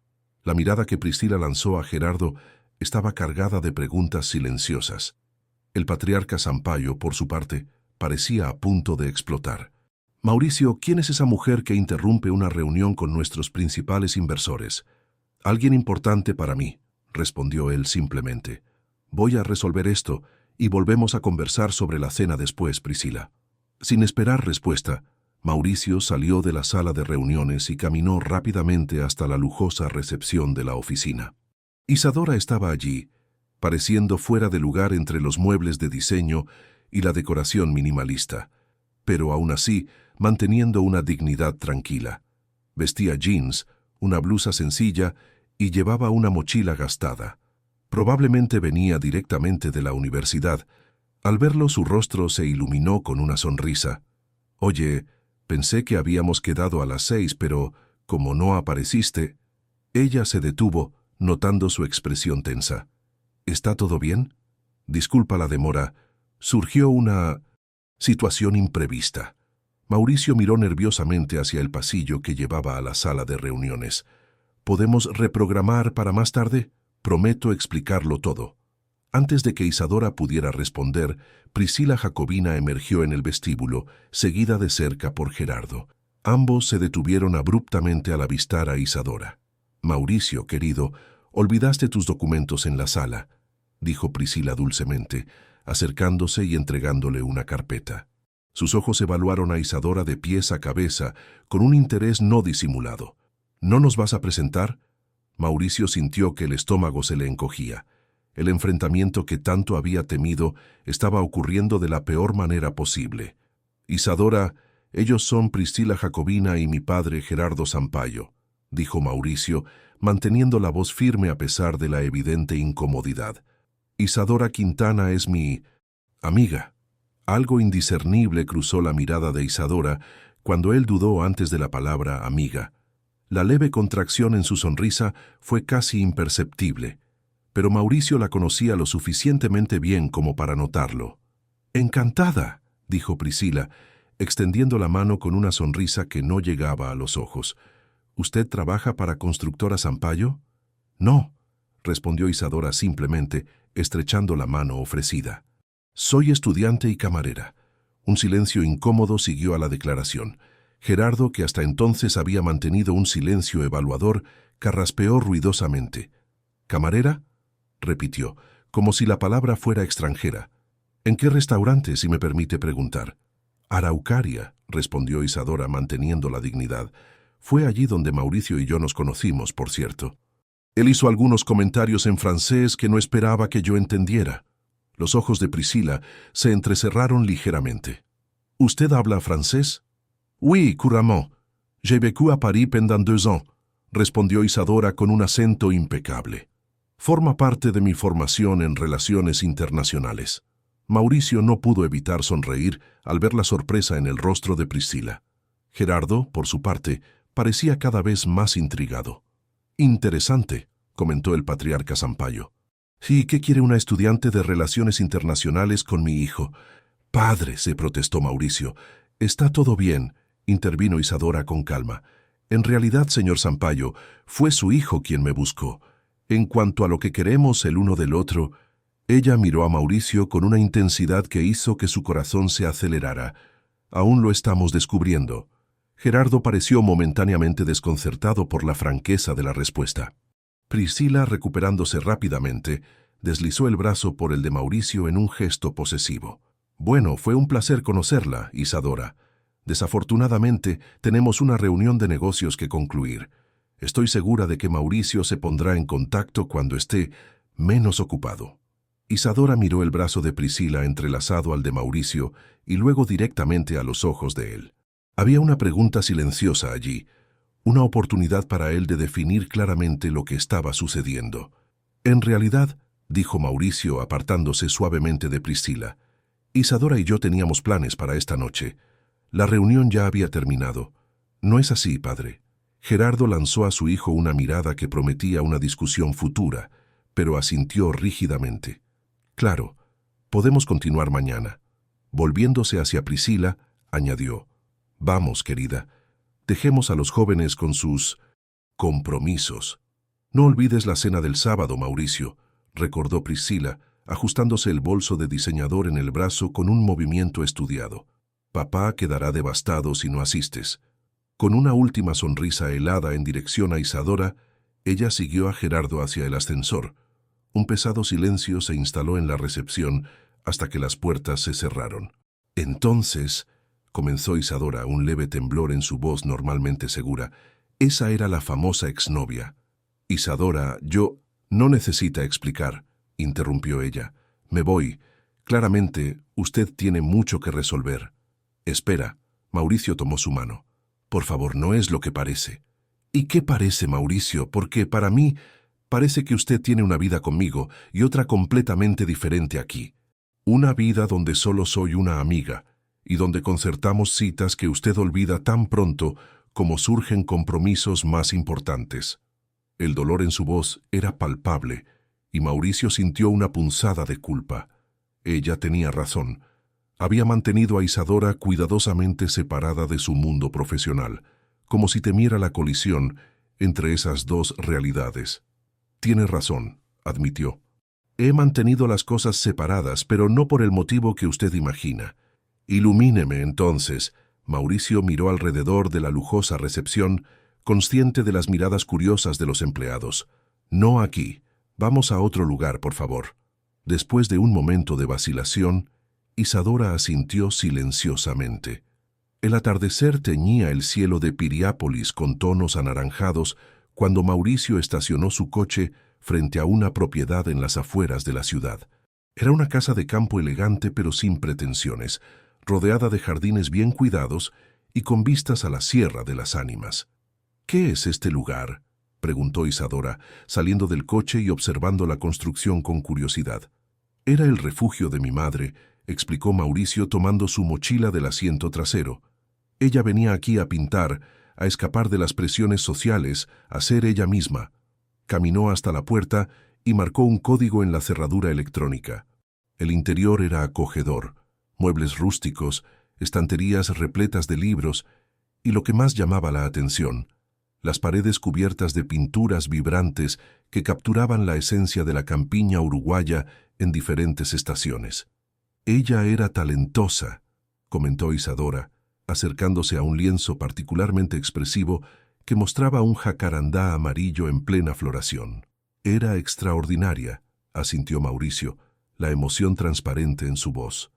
La mirada que Priscila lanzó a Gerardo estaba cargada de preguntas silenciosas. El patriarca Sampaio, por su parte, parecía a punto de explotar. Mauricio, ¿quién es esa mujer que interrumpe una reunión con nuestros principales inversores? Alguien importante para mí, respondió él simplemente. Voy a resolver esto y volvemos a conversar sobre la cena después, Priscila. Sin esperar respuesta, Mauricio salió de la sala de reuniones y caminó rápidamente hasta la lujosa recepción de la oficina. Isadora estaba allí, pareciendo fuera de lugar entre los muebles de diseño y la decoración minimalista, pero aún así manteniendo una dignidad tranquila. Vestía jeans, una blusa sencilla y llevaba una mochila gastada. Probablemente venía directamente de la universidad. Al verlo, su rostro se iluminó con una sonrisa. Oye, pensé que habíamos quedado a las 6, pero como no apareciste... Ella se detuvo, notando su expresión tensa. ¿Está todo bien? Disculpa la demora. Surgió una situación imprevista. Mauricio miró nerviosamente hacia el pasillo que llevaba a la sala de reuniones. ¿Podemos reprogramar para más tarde? Prometo explicarlo todo. Antes de que Isadora pudiera responder, Priscila Jacobina emergió en el vestíbulo, seguida de cerca por Gerardo. Ambos se detuvieron abruptamente al avistar a Isadora. Mauricio, querido, olvidaste tus documentos en la sala, dijo Priscila dulcemente, acercándose y entregándole una carpeta. Sus ojos evaluaron a Isadora de pies a cabeza, con un interés no disimulado. ¿No nos vas a presentar? Mauricio sintió que el estómago se le encogía. El enfrentamiento que tanto había temido estaba ocurriendo de la peor manera posible. Isadora, ellos son Priscila Jacobina y mi padre Gerardo Sampaio, dijo Mauricio, manteniendo la voz firme a pesar de la evidente incomodidad. Isadora Quintana es mi amiga. Algo indiscernible cruzó la mirada de Isadora cuando él dudó antes de la palabra amiga. La leve contracción en su sonrisa fue casi imperceptible, pero Mauricio la conocía lo suficientemente bien como para notarlo. «Encantada», dijo Priscila, extendiendo la mano con una sonrisa que no llegaba a los ojos. «¿Usted trabaja para Constructora Sampaio?» «No», respondió Isadora simplemente, estrechando la mano ofrecida. «Soy estudiante y camarera». Un silencio incómodo siguió a la declaración. Gerardo, que hasta entonces había mantenido un silencio evaluador, carraspeó ruidosamente. «¿Camarera?», repitió, como si la palabra fuera extranjera. «¿En qué restaurante, si me permite preguntar?» «Araucaria», respondió Isadora manteniendo la dignidad. «Fue allí donde Mauricio y yo nos conocimos, por cierto». Él hizo algunos comentarios en francés que no esperaba que yo entendiera. Los ojos de Priscila se entrecerraron ligeramente. «¿Usted habla francés?» «Oui, couramment. J'ai vécu à Paris pendant 2 ans», respondió Isadora con un acento impecable. «Forma parte de mi formación en relaciones internacionales». Mauricio no pudo evitar sonreír al ver la sorpresa en el rostro de Priscila. Gerardo, por su parte, parecía cada vez más intrigado. Interesante, comentó el patriarca Sampaio. ¿Y qué quiere una estudiante de Relaciones Internacionales con mi hijo? Padre, se protestó Mauricio. Está todo bien, intervino Isadora con calma. En realidad, señor Sampaio, fue su hijo quien me buscó. En cuanto a lo que queremos el uno del otro, ella miró a Mauricio con una intensidad que hizo que su corazón se acelerara. Aún lo estamos descubriendo. Gerardo pareció momentáneamente desconcertado por la franqueza de la respuesta. Priscila, recuperándose rápidamente, deslizó el brazo por el de Mauricio en un gesto posesivo. Bueno, fue un placer conocerla, Isadora. Desafortunadamente, tenemos una reunión de negocios que concluir. Estoy segura de que Mauricio se pondrá en contacto cuando esté menos ocupado. Isadora miró el brazo de Priscila entrelazado al de Mauricio y luego directamente a los ojos de él. Había una pregunta silenciosa allí, una oportunidad para él de definir claramente lo que estaba sucediendo. En realidad, dijo Mauricio apartándose suavemente de Priscila, Isadora y yo teníamos planes para esta noche. La reunión ya había terminado. No es así, padre. Gerardo lanzó a su hijo una mirada que prometía una discusión futura, pero asintió rígidamente. Claro, podemos continuar mañana. Volviéndose hacia Priscila, añadió, Vamos, querida, dejemos a los jóvenes con sus compromisos. No olvides la cena del sábado, Mauricio, recordó Priscila, ajustándose el bolso de diseñador en el brazo con un movimiento estudiado. Papá quedará devastado si no asistes. Con una última sonrisa helada en dirección a Isadora, ella siguió a Gerardo hacia el ascensor. Un pesado silencio se instaló en la recepción hasta que las puertas se cerraron. Entonces, comenzó Isadora, un leve temblor en su voz normalmente segura, esa era la famosa exnovia. Isadora, yo... No necesita explicar, interrumpió ella. Me voy. Claramente, usted tiene mucho que resolver. Espera, Mauricio tomó su mano. Por favor, no es lo que parece. ¿Y qué parece, Mauricio? Porque para mí parece que usted tiene una vida conmigo y otra completamente diferente aquí. Una vida donde solo soy una amiga y donde concertamos citas que usted olvida tan pronto como surgen compromisos más importantes. El dolor en su voz era palpable y Mauricio sintió una punzada de culpa. Ella tenía razón. Había mantenido a Isadora cuidadosamente separada de su mundo profesional, como si temiera la colisión entre esas dos realidades. Tiene razón, admitió. He mantenido las cosas separadas, pero no por el motivo que usted imagina. Ilumíneme, entonces. Mauricio miró alrededor de la lujosa recepción, consciente de las miradas curiosas de los empleados. No aquí. Vamos a otro lugar, por favor. Después de un momento de vacilación, Isadora asintió silenciosamente. El atardecer teñía el cielo de Piriápolis con tonos anaranjados cuando Mauricio estacionó su coche frente a una propiedad en las afueras de la ciudad. Era una casa de campo elegante pero sin pretensiones, rodeada de jardines bien cuidados y con vistas a la Sierra de las Ánimas. ¿Qué es este lugar?, preguntó Isadora, saliendo del coche y observando la construcción con curiosidad. Era el refugio de mi madre, explicó Mauricio tomando su mochila del asiento trasero. Ella venía aquí a pintar, a escapar de las presiones sociales, a ser ella misma. Caminó hasta la puerta y marcó un código en la cerradura electrónica. El interior era acogedor, muebles rústicos, estanterías repletas de libros y lo que más llamaba la atención, las paredes cubiertas de pinturas vibrantes que capturaban la esencia de la campiña uruguaya en diferentes estaciones. Ella era talentosa, comentó Isadora, acercándose a un lienzo particularmente expresivo que mostraba un jacarandá amarillo en plena floración. Era extraordinaria, asintió Mauricio, la emoción transparente en su voz.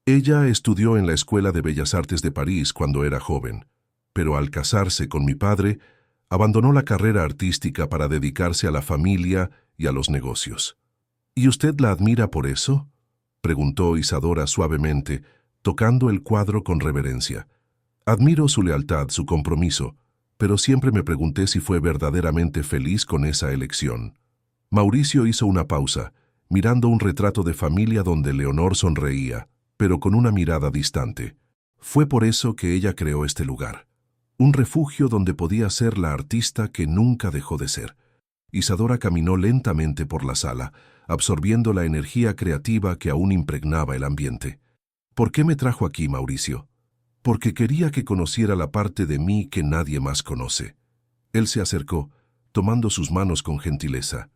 Ella estudió en la Escuela de Bellas Artes de París cuando era joven, pero al casarse con mi padre, abandonó la carrera artística para dedicarse a la familia y a los negocios. ¿Y usted la admira por eso?, preguntó Isadora suavemente, tocando el cuadro con reverencia. Admiro su lealtad, su compromiso, pero siempre me pregunté si fue verdaderamente feliz con esa elección. Mauricio hizo una pausa, mirando un retrato de familia donde Leonor sonreía, pero con una mirada distante. Fue por eso que ella creó este lugar. Un refugio donde podía ser la artista que nunca dejó de ser. Isadora caminó lentamente por la sala, absorbiendo la energía creativa que aún impregnaba el ambiente. ¿Por qué me trajo aquí, Mauricio? Porque quería que conociera la parte de mí que nadie más conoce. Él se acercó, tomando sus manos con gentileza.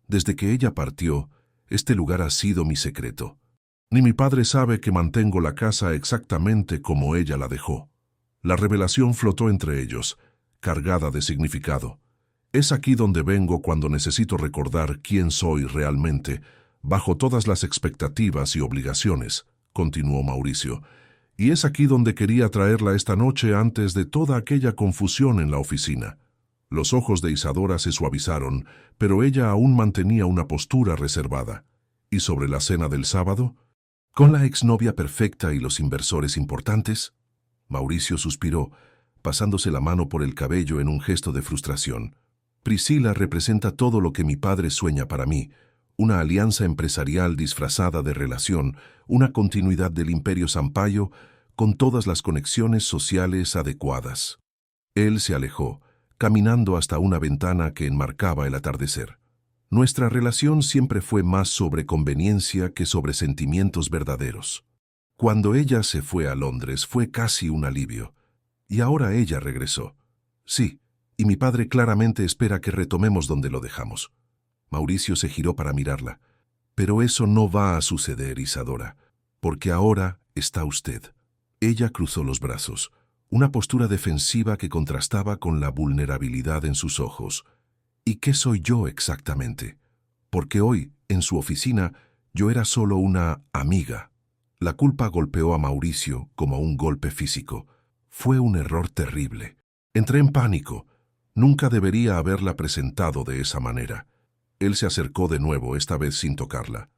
Desde que ella partió, este lugar ha sido mi secreto. Ni mi padre sabe que mantengo la casa exactamente como ella la dejó. La revelación flotó entre ellos, cargada de significado. Es aquí donde vengo cuando necesito recordar quién soy realmente, bajo todas las expectativas y obligaciones, continuó Mauricio. Y es aquí donde quería traerla esta noche antes de toda aquella confusión en la oficina. Los ojos de Isadora se suavizaron, pero ella aún mantenía una postura reservada. ¿Y sobre la cena del sábado? ¿Con la exnovia perfecta y los inversores importantes? Mauricio suspiró, pasándose la mano por el cabello en un gesto de frustración. Priscila representa todo lo que mi padre sueña para mí, una alianza empresarial disfrazada de relación, una continuidad del Imperio Sampaio con todas las conexiones sociales adecuadas. Él se alejó, caminando hasta una ventana que enmarcaba el atardecer. Nuestra relación siempre fue más sobre conveniencia que sobre sentimientos verdaderos. Cuando ella se fue a Londres fue casi un alivio. Y ahora ella regresó. Sí, y mi padre claramente espera que retomemos donde lo dejamos. Mauricio se giró para mirarla. Pero eso no va a suceder, Isadora, porque ahora está usted. Ella cruzó los brazos, una postura defensiva que contrastaba con la vulnerabilidad en sus ojos. ¿Y qué soy yo exactamente? Porque hoy, en su oficina, yo era solo una amiga. La culpa golpeó a Mauricio como un golpe físico. Fue un error terrible. Entré en pánico. Nunca debería haberla presentado de esa manera. Él se acercó de nuevo, esta vez sin tocarla.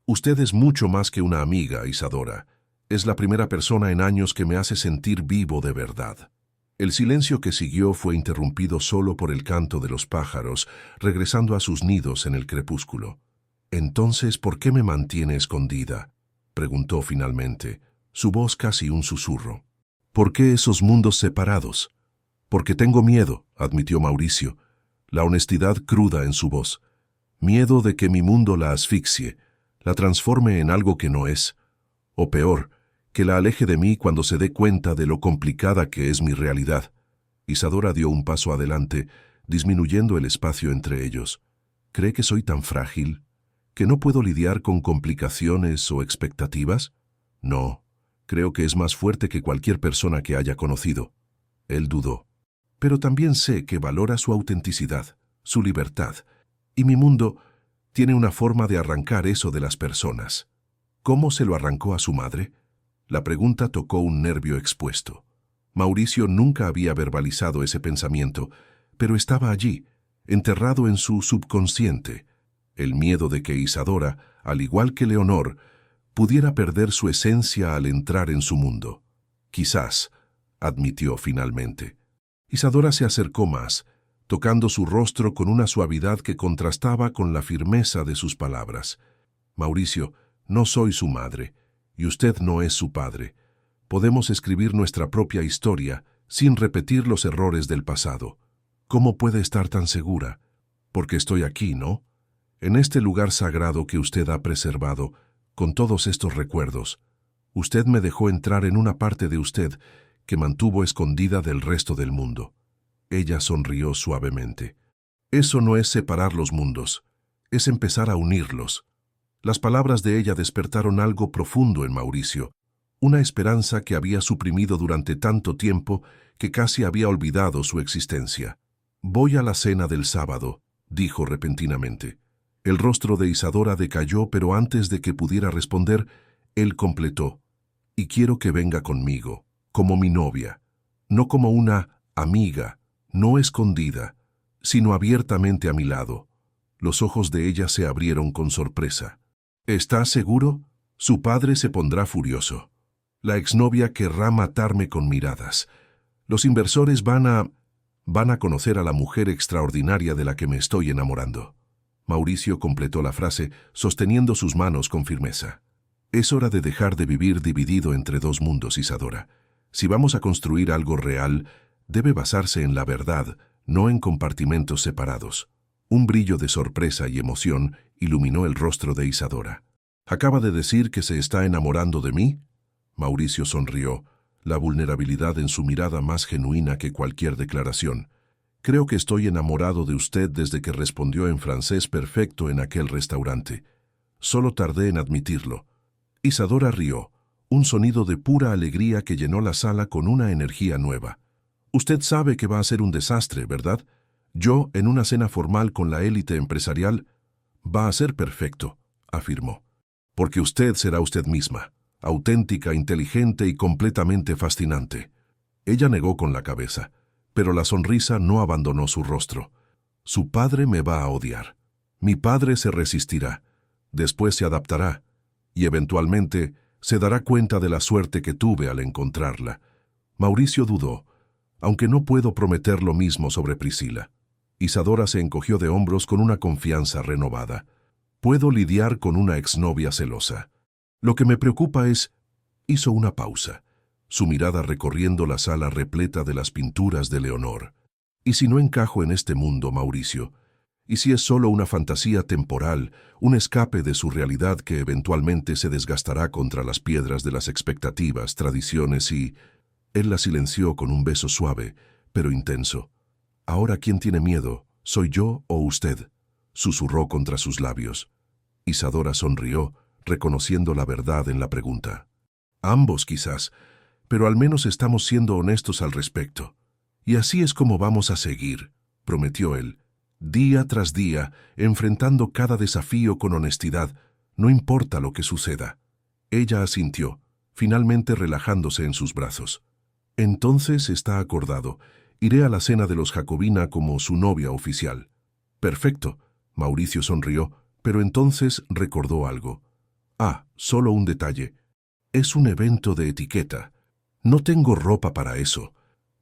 Usted es mucho más que una amiga, Isadora. Es la primera persona en años que me hace sentir vivo de verdad. El silencio que siguió fue interrumpido solo por el canto de los pájaros, regresando a sus nidos en el crepúsculo. «Entonces, ¿por qué me mantiene escondida?», preguntó finalmente, su voz casi un susurro. «¿Por qué esos mundos separados?». «Porque tengo miedo», admitió Mauricio, la honestidad cruda en su voz. «Miedo de que mi mundo la asfixie, la transforme en algo que no es. O peor, que la aleje de mí cuando se dé cuenta de lo complicada que es mi realidad». Isadora dio un paso adelante, disminuyendo el espacio entre ellos. «¿Cree que soy tan frágil? ¿Que no puedo lidiar con complicaciones o expectativas? No, creo que es más fuerte que cualquier persona que haya conocido». Él dudó. «Pero también sé que valora su autenticidad, su libertad, y mi mundo tiene una forma de arrancar eso de las personas». «¿Cómo se lo arrancó a su madre?». La pregunta tocó un nervio expuesto. Mauricio nunca había verbalizado ese pensamiento, pero estaba allí, enterrado en su subconsciente. El miedo de que Isadora, al igual que Leonor, pudiera perder su esencia al entrar en su mundo. «Quizás», admitió finalmente. Isadora se acercó más, tocando su rostro con una suavidad que contrastaba con la firmeza de sus palabras. «Mauricio, no soy su madre, y usted no es su padre. Podemos escribir nuestra propia historia sin repetir los errores del pasado. ¿Cómo puede estar tan segura? Porque estoy aquí, ¿no? En este lugar sagrado que usted ha preservado, con todos estos recuerdos. Usted me dejó entrar en una parte de usted que mantuvo escondida del resto del mundo». Ella sonrió suavemente. «Eso no es separar los mundos, es empezar a unirlos». Las palabras de ella despertaron algo profundo en Mauricio, una esperanza que había suprimido durante tanto tiempo que casi había olvidado su existencia. «Voy a la cena del sábado», dijo repentinamente. El rostro de Isadora decayó, pero antes de que pudiera responder, él completó. «Y quiero que venga conmigo, como mi novia, no como una amiga, no escondida, sino abiertamente a mi lado». Los ojos de ella se abrieron con sorpresa. «¿Está seguro? Su padre se pondrá furioso. La exnovia querrá matarme con miradas. Los inversores van a conocer a la mujer extraordinaria de la que me estoy enamorando». Mauricio completó la frase, sosteniendo sus manos con firmeza. «Es hora de dejar de vivir dividido entre dos mundos, Isadora. Si vamos a construir algo real, debe basarse en la verdad, no en compartimentos separados. Un brillo de sorpresa y emoción iluminó el rostro de Isadora. ¿Acaba de decir que se está enamorando de mí? Mauricio sonrió, la vulnerabilidad en su mirada más genuina que cualquier declaración. Creo que estoy enamorado de usted desde que respondió en francés perfecto en aquel restaurante. Solo tardé en admitirlo. Isadora rió, un sonido de pura alegría que llenó la sala con una energía nueva. Usted sabe que va a ser un desastre, ¿verdad? Yo, en una cena formal con la élite empresarial, va a ser perfecto, afirmó. Porque usted será usted misma, auténtica, inteligente y completamente fascinante. Ella negó con la cabeza, pero la sonrisa no abandonó su rostro. Su padre me va a odiar. Mi padre se resistirá. Después se adaptará. Y eventualmente se dará cuenta de la suerte que tuve al encontrarla. Mauricio dudó, aunque no puedo prometer lo mismo sobre Priscila. Isadora se encogió de hombros con una confianza renovada. Puedo lidiar con una exnovia celosa. Lo que me preocupa es... Hizo una pausa, su mirada recorriendo la sala repleta de las pinturas de Leonor. ¿Y si no encajo en este mundo, Mauricio? ¿Y si es solo una fantasía temporal, un escape de su realidad que eventualmente se desgastará contra las piedras de las expectativas, tradiciones y... Él la silenció con un beso suave, pero intenso. Ahora, ¿quién tiene miedo? ¿Soy yo o usted? Susurró contra sus labios. Isadora sonrió, reconociendo la verdad en la pregunta. Ambos quizás, pero al menos estamos siendo honestos al respecto. Y así es como vamos a seguir, prometió él, día tras día, enfrentando cada desafío con honestidad, no importa lo que suceda. Ella asintió, finalmente relajándose en sus brazos. Entonces está acordado. Iré a la cena de los Jacobina como su novia oficial. Perfecto, Mauricio sonrió, pero entonces recordó algo. Solo un detalle. Es un evento de etiqueta. No tengo ropa para eso.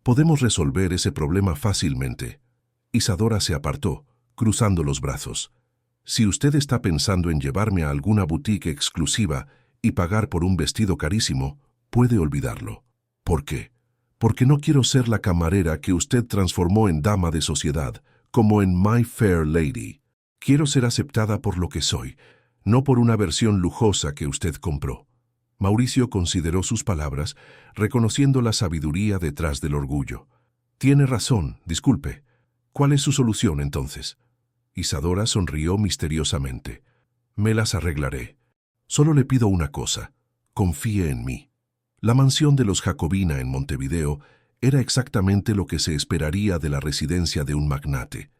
Podemos resolver ese problema fácilmente. Isadora se apartó, cruzando los brazos. Si usted está pensando en llevarme a alguna boutique exclusiva y pagar por un vestido carísimo, puede olvidarlo. ¿Por qué? Porque no quiero ser la camarera que usted transformó en dama de sociedad, como en My Fair Lady. Quiero ser aceptada por lo que soy, no por una versión lujosa que usted compró. Mauricio consideró sus palabras, reconociendo la sabiduría detrás del orgullo. Tiene razón, disculpe. ¿Cuál es su solución, entonces? Isadora sonrió misteriosamente. Me las arreglaré. Solo le pido una cosa. Confíe en mí. La mansión de los Jacobina en Montevideo era exactamente lo que se esperaría de la residencia de un magnate.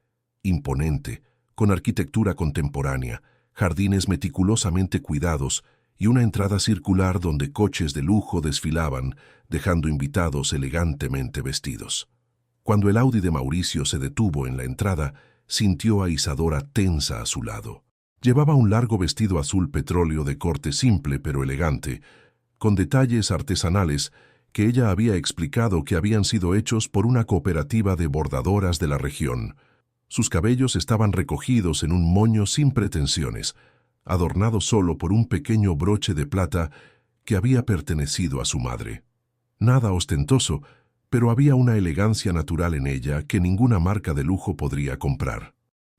Imponente, con arquitectura contemporánea, jardines meticulosamente cuidados y una entrada circular donde coches de lujo desfilaban, dejando invitados elegantemente vestidos. Cuando el Audi de Mauricio se detuvo en la entrada, sintió a Isadora tensa a su lado. Llevaba un largo vestido azul petróleo de corte simple pero elegante, con detalles artesanales que ella había explicado que habían sido hechos por una cooperativa de bordadoras de la región. Sus cabellos estaban recogidos en un moño sin pretensiones, adornado solo por un pequeño broche de plata que había pertenecido a su madre. Nada ostentoso, pero había una elegancia natural en ella que ninguna marca de lujo podría comprar.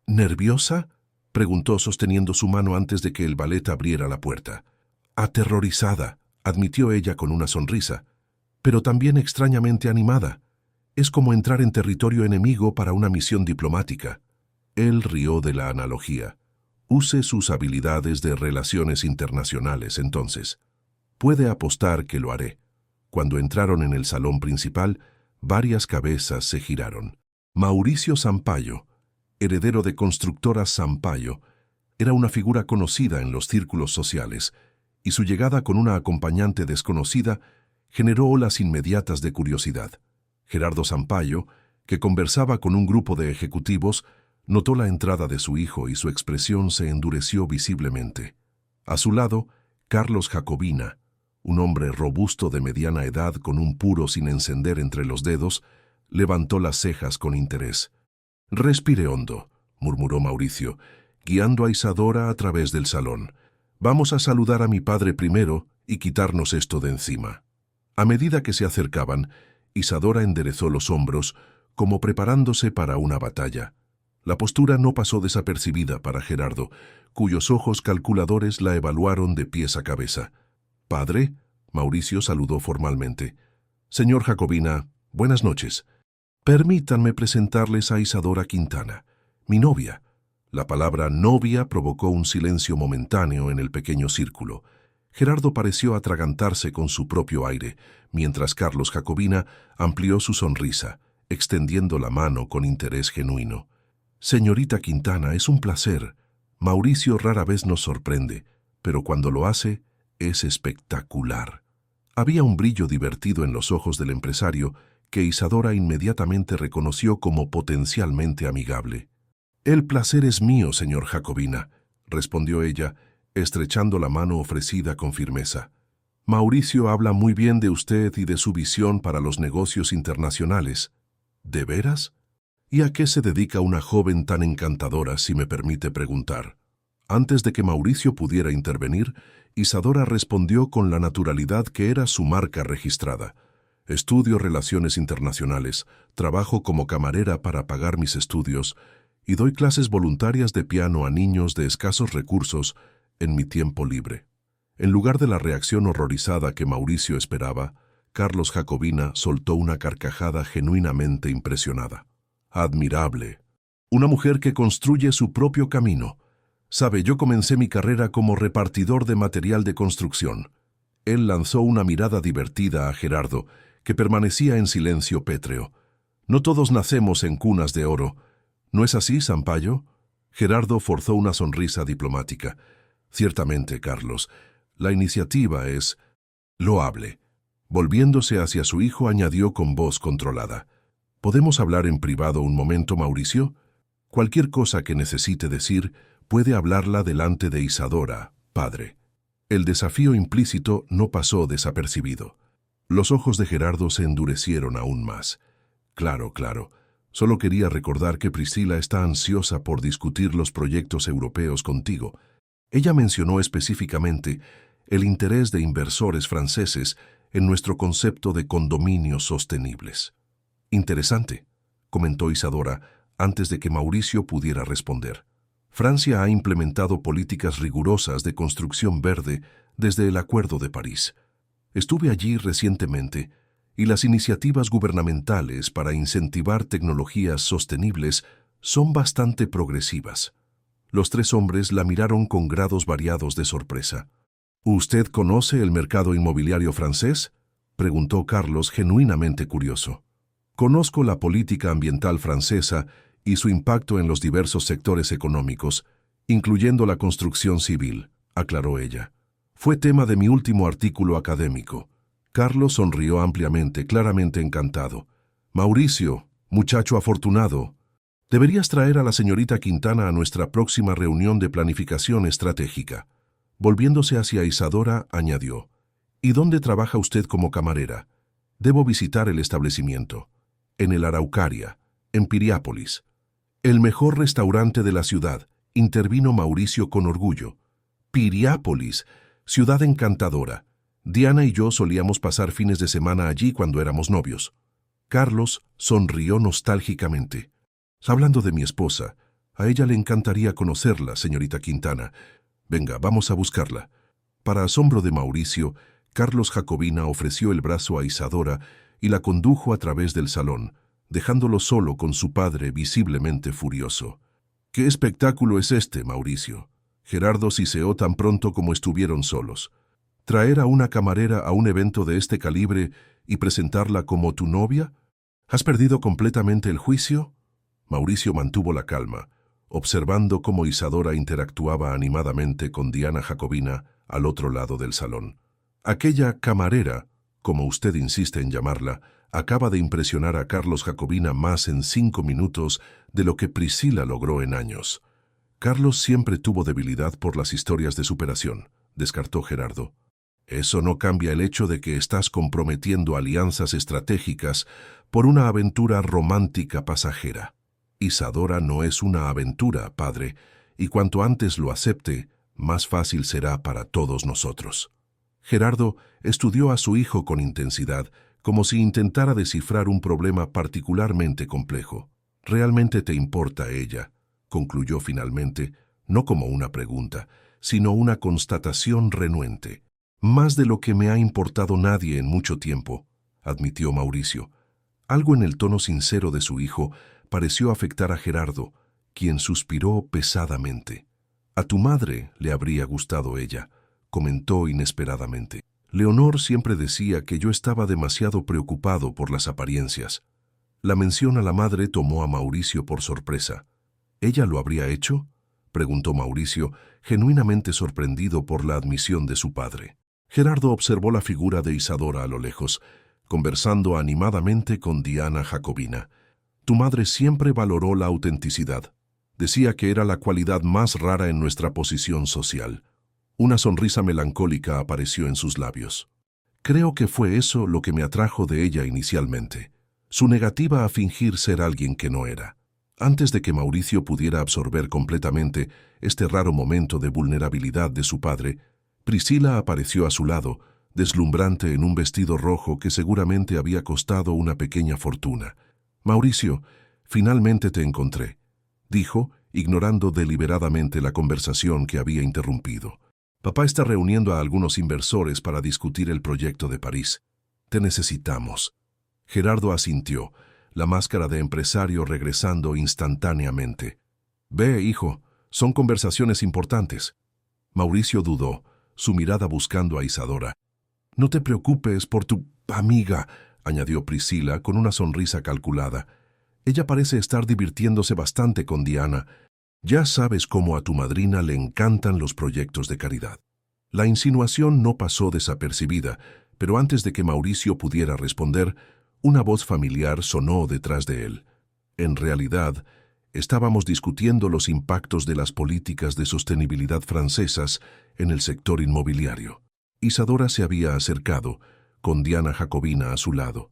¿Nerviosa?, preguntó sosteniendo su mano antes de que el valet abriera la puerta. Aterrorizada, admitió ella con una sonrisa, pero también extrañamente animada. Es como entrar en territorio enemigo para una misión diplomática. Él rió de la analogía. Use sus habilidades de relaciones internacionales, entonces. Puede apostar que lo haré. Cuando entraron en el salón principal, varias cabezas se giraron. Mauricio Sampaio, heredero de Constructoras Sampaio, era una figura conocida en los círculos sociales, y su llegada con una acompañante desconocida generó olas inmediatas de curiosidad. Gerardo Sampaio, que conversaba con un grupo de ejecutivos, notó la entrada de su hijo y su expresión se endureció visiblemente. A su lado, Carlos Jacobina, un hombre robusto de mediana edad con un puro sin encender entre los dedos, levantó las cejas con interés. «Respire hondo», murmuró Mauricio, guiando a Isadora a través del salón. «Vamos a saludar a mi padre primero y quitarnos esto de encima». A medida que se acercaban, Isadora enderezó los hombros, como preparándose para una batalla. La postura no pasó desapercibida para Gerardo, cuyos ojos calculadores la evaluaron de pies a cabeza. «Padre», Mauricio saludó formalmente. «Señor Jacobina, buenas noches. Permítanme presentarles a Isadora Quintana, mi novia». La palabra novia provocó un silencio momentáneo en el pequeño círculo. Gerardo pareció atragantarse con su propio aire, mientras Carlos Jacobina amplió su sonrisa, extendiendo la mano con interés genuino. «Señorita Quintana, es un placer. Mauricio rara vez nos sorprende, pero cuando lo hace, es espectacular». Había un brillo divertido en los ojos del empresario que Isadora inmediatamente reconoció como potencialmente amigable. «El placer es mío, señor Jacobina», respondió ella, estrechando la mano ofrecida con firmeza. «Mauricio habla muy bien de usted y de su visión para los negocios internacionales». «¿De veras? ¿Y a qué se dedica una joven tan encantadora, si me permite preguntar?» Antes de que Mauricio pudiera intervenir, Isadora respondió con la naturalidad que era su marca registrada. «Estudio relaciones internacionales, trabajo como camarera para pagar mis estudios y doy clases voluntarias de piano a niños de escasos recursos en mi tiempo libre». En lugar de la reacción horrorizada que Mauricio esperaba, Carlos Jacobina soltó una carcajada genuinamente impresionada. «Admirable. Una mujer que construye su propio camino. Sabe, yo comencé mi carrera como repartidor de material de construcción». Él lanzó una mirada divertida a Gerardo, que permanecía en silencio pétreo. «No todos nacemos en cunas de oro. ¿No es así, Sampaio?» Gerardo forzó una sonrisa diplomática. «Ciertamente, Carlos. La iniciativa es loable». Volviéndose hacia su hijo, añadió con voz controlada. «¿Podemos hablar en privado un momento, Mauricio? Cualquier cosa que necesite decir, puede hablarla delante de Isadora, padre». El desafío implícito no pasó desapercibido. Los ojos de Gerardo se endurecieron aún más. «Claro, claro. Solo quería recordar que Priscila está ansiosa por discutir los proyectos europeos contigo. Ella mencionó específicamente el interés de inversores franceses en nuestro concepto de condominios sostenibles». «Interesante», comentó Isadora antes de que Mauricio pudiera responder. «Francia ha implementado políticas rigurosas de construcción verde desde el Acuerdo de París. Estuve allí recientemente y las iniciativas gubernamentales para incentivar tecnologías sostenibles son bastante progresivas». Los tres hombres la miraron con grados variados de sorpresa. «¿Usted conoce el mercado inmobiliario francés?», preguntó Carlos, genuinamente curioso. «Conozco la política ambiental francesa y su impacto en los diversos sectores económicos, incluyendo la construcción civil», aclaró ella. «Fue tema de mi último artículo académico». Carlos sonrió ampliamente, claramente encantado. «Mauricio, muchacho afortunado, deberías traer a la señorita Quintana a nuestra próxima reunión de planificación estratégica». Volviéndose hacia Isadora, añadió: «¿Y dónde trabaja usted como camarera? Debo visitar el establecimiento». «En el Araucaria, en Piriápolis». «El mejor restaurante de la ciudad», intervino Mauricio con orgullo. «Piriápolis, ciudad encantadora. Diana y yo solíamos pasar fines de semana allí cuando éramos novios». Carlos sonrió nostálgicamente. «Hablando de mi esposa, a ella le encantaría conocerla, señorita Quintana. Venga, vamos a buscarla». Para asombro de Mauricio, Carlos Jacobina ofreció el brazo a Isadora y la condujo a través del salón, dejándolo solo con su padre visiblemente furioso. «¿Qué espectáculo es este, Mauricio?». Gerardo siseó tan pronto como estuvieron solos. «¿Traer a una camarera a un evento de este calibre y presentarla como tu novia? ¿Has perdido completamente el juicio?». Mauricio mantuvo la calma, observando cómo Isadora interactuaba animadamente con Diana Jacobina al otro lado del salón. «Aquella camarera, como usted insiste en llamarla, acaba de impresionar a Carlos Jacobina más en 5 minutos de lo que Priscila logró en años». «Carlos siempre tuvo debilidad por las historias de superación», descartó Gerardo. «Eso no cambia el hecho de que estás comprometiendo alianzas estratégicas por una aventura romántica pasajera». «Isadora no es una aventura, padre, y cuanto antes lo acepte, más fácil será para todos nosotros». Gerardo estudió a su hijo con intensidad, como si intentara descifrar un problema particularmente complejo. Realmente te importa ella, concluyó finalmente, no como una pregunta, sino una constatación renuente. Más de lo que me ha importado nadie en mucho tiempo, admitió Mauricio. Algo en el tono sincero de su hijo pareció afectar a Gerardo, quien suspiró pesadamente. A tu madre le habría gustado ella, comentó inesperadamente. Leonor siempre decía que yo estaba demasiado preocupado por las apariencias. La mención a la madre tomó a Mauricio por sorpresa. ¿Ella lo habría hecho?, preguntó Mauricio, genuinamente sorprendido por la admisión de su padre. Gerardo observó la figura de Isadora a lo lejos, conversando animadamente con Diana Jacobina. Tu madre siempre valoró la autenticidad. Decía que era la cualidad más rara en nuestra posición social. Una sonrisa melancólica apareció en sus labios. Creo que fue eso lo que me atrajo de ella inicialmente. Su negativa a fingir ser alguien que no era. Antes de que Mauricio pudiera absorber completamente este raro momento de vulnerabilidad de su padre, Priscila apareció a su lado, deslumbrante en un vestido rojo que seguramente había costado una pequeña fortuna. «Mauricio, finalmente te encontré», dijo, ignorando deliberadamente la conversación que había interrumpido. «Papá está reuniendo a algunos inversores para discutir el proyecto de París. Te necesitamos». Gerardo asintió, la máscara de empresario regresando instantáneamente. «Ve, hijo, son conversaciones importantes». Mauricio dudó, su mirada buscando a Isadora. «No te preocupes por tu amiga», añadió Priscila con una sonrisa calculada. «Ella parece estar divirtiéndose bastante con Diana. Ya sabes cómo a tu madrina le encantan los proyectos de caridad». La insinuación no pasó desapercibida, pero antes de que Mauricio pudiera responder, una voz familiar sonó detrás de él. En realidad, estábamos discutiendo los impactos de las políticas de sostenibilidad francesas en el sector inmobiliario. Isadora se había acercado, con Diana Jacobina a su lado.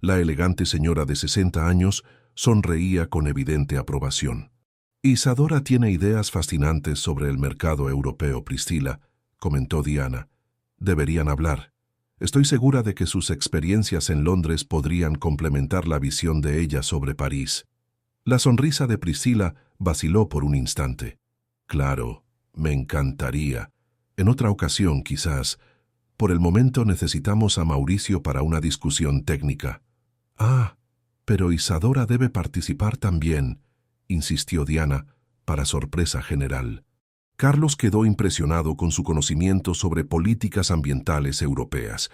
La elegante señora de 60 años sonreía con evidente aprobación. «Isadora tiene ideas fascinantes sobre el mercado europeo, Priscila», comentó Diana. «Deberían hablar. Estoy segura de que sus experiencias en Londres podrían complementar la visión de ella sobre París». La sonrisa de Priscila vaciló por un instante. «Claro, me encantaría. En otra ocasión, quizás. Por el momento necesitamos a Mauricio para una discusión técnica». «Ah, pero Isadora debe participar también», insistió Diana, para sorpresa general. Carlos quedó impresionado con su conocimiento sobre políticas ambientales europeas.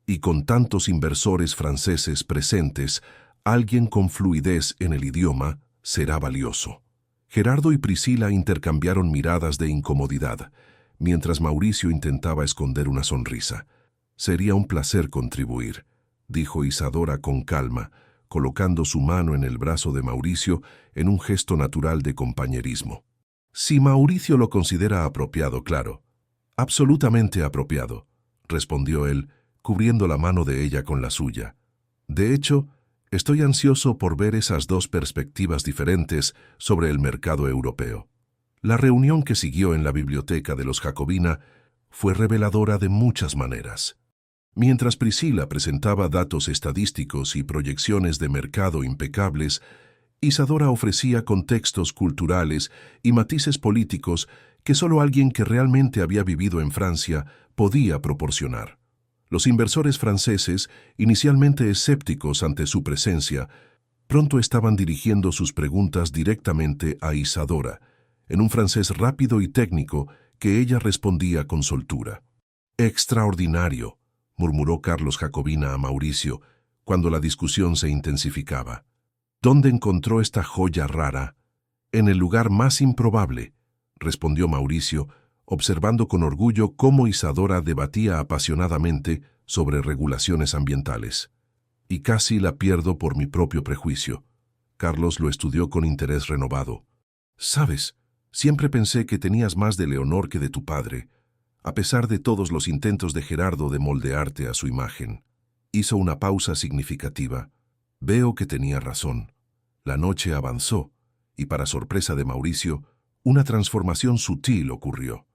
Y con tantos inversores franceses presentes, alguien con fluidez en el idioma será valioso. Gerardo y Priscila intercambiaron miradas de incomodidad, mientras Mauricio intentaba esconder una sonrisa. «Sería un placer contribuir», dijo Isadora con calma, colocando su mano en el brazo de Mauricio en un gesto natural de compañerismo. «Si Mauricio lo considera apropiado, claro». «Absolutamente apropiado», respondió él, cubriendo la mano de ella con la suya. «De hecho, estoy ansioso por ver esas dos perspectivas diferentes sobre el mercado europeo». La reunión que siguió en la biblioteca de los Jacobina fue reveladora de muchas maneras. Mientras Priscila presentaba datos estadísticos y proyecciones de mercado impecables, Isadora ofrecía contextos culturales y matices políticos que solo alguien que realmente había vivido en Francia podía proporcionar. Los inversores franceses, inicialmente escépticos ante su presencia, pronto estaban dirigiendo sus preguntas directamente a Isadora, en un francés rápido y técnico que ella respondía con soltura. «Extraordinario», murmuró Carlos Jacobina a Mauricio, cuando la discusión se intensificaba. «¿Dónde encontró esta joya rara?» «En el lugar más improbable», respondió Mauricio, observando con orgullo cómo Isadora debatía apasionadamente sobre regulaciones ambientales. «Y casi la pierdo por mi propio prejuicio». Carlos lo estudió con interés renovado. «¿Sabes? Siempre pensé que tenías más de Leonor que de tu padre, a pesar de todos los intentos de Gerardo de moldearte a su imagen». Hizo una pausa significativa. Veo que tenía razón. La noche avanzó, y para sorpresa de Mauricio, una transformación sutil ocurrió.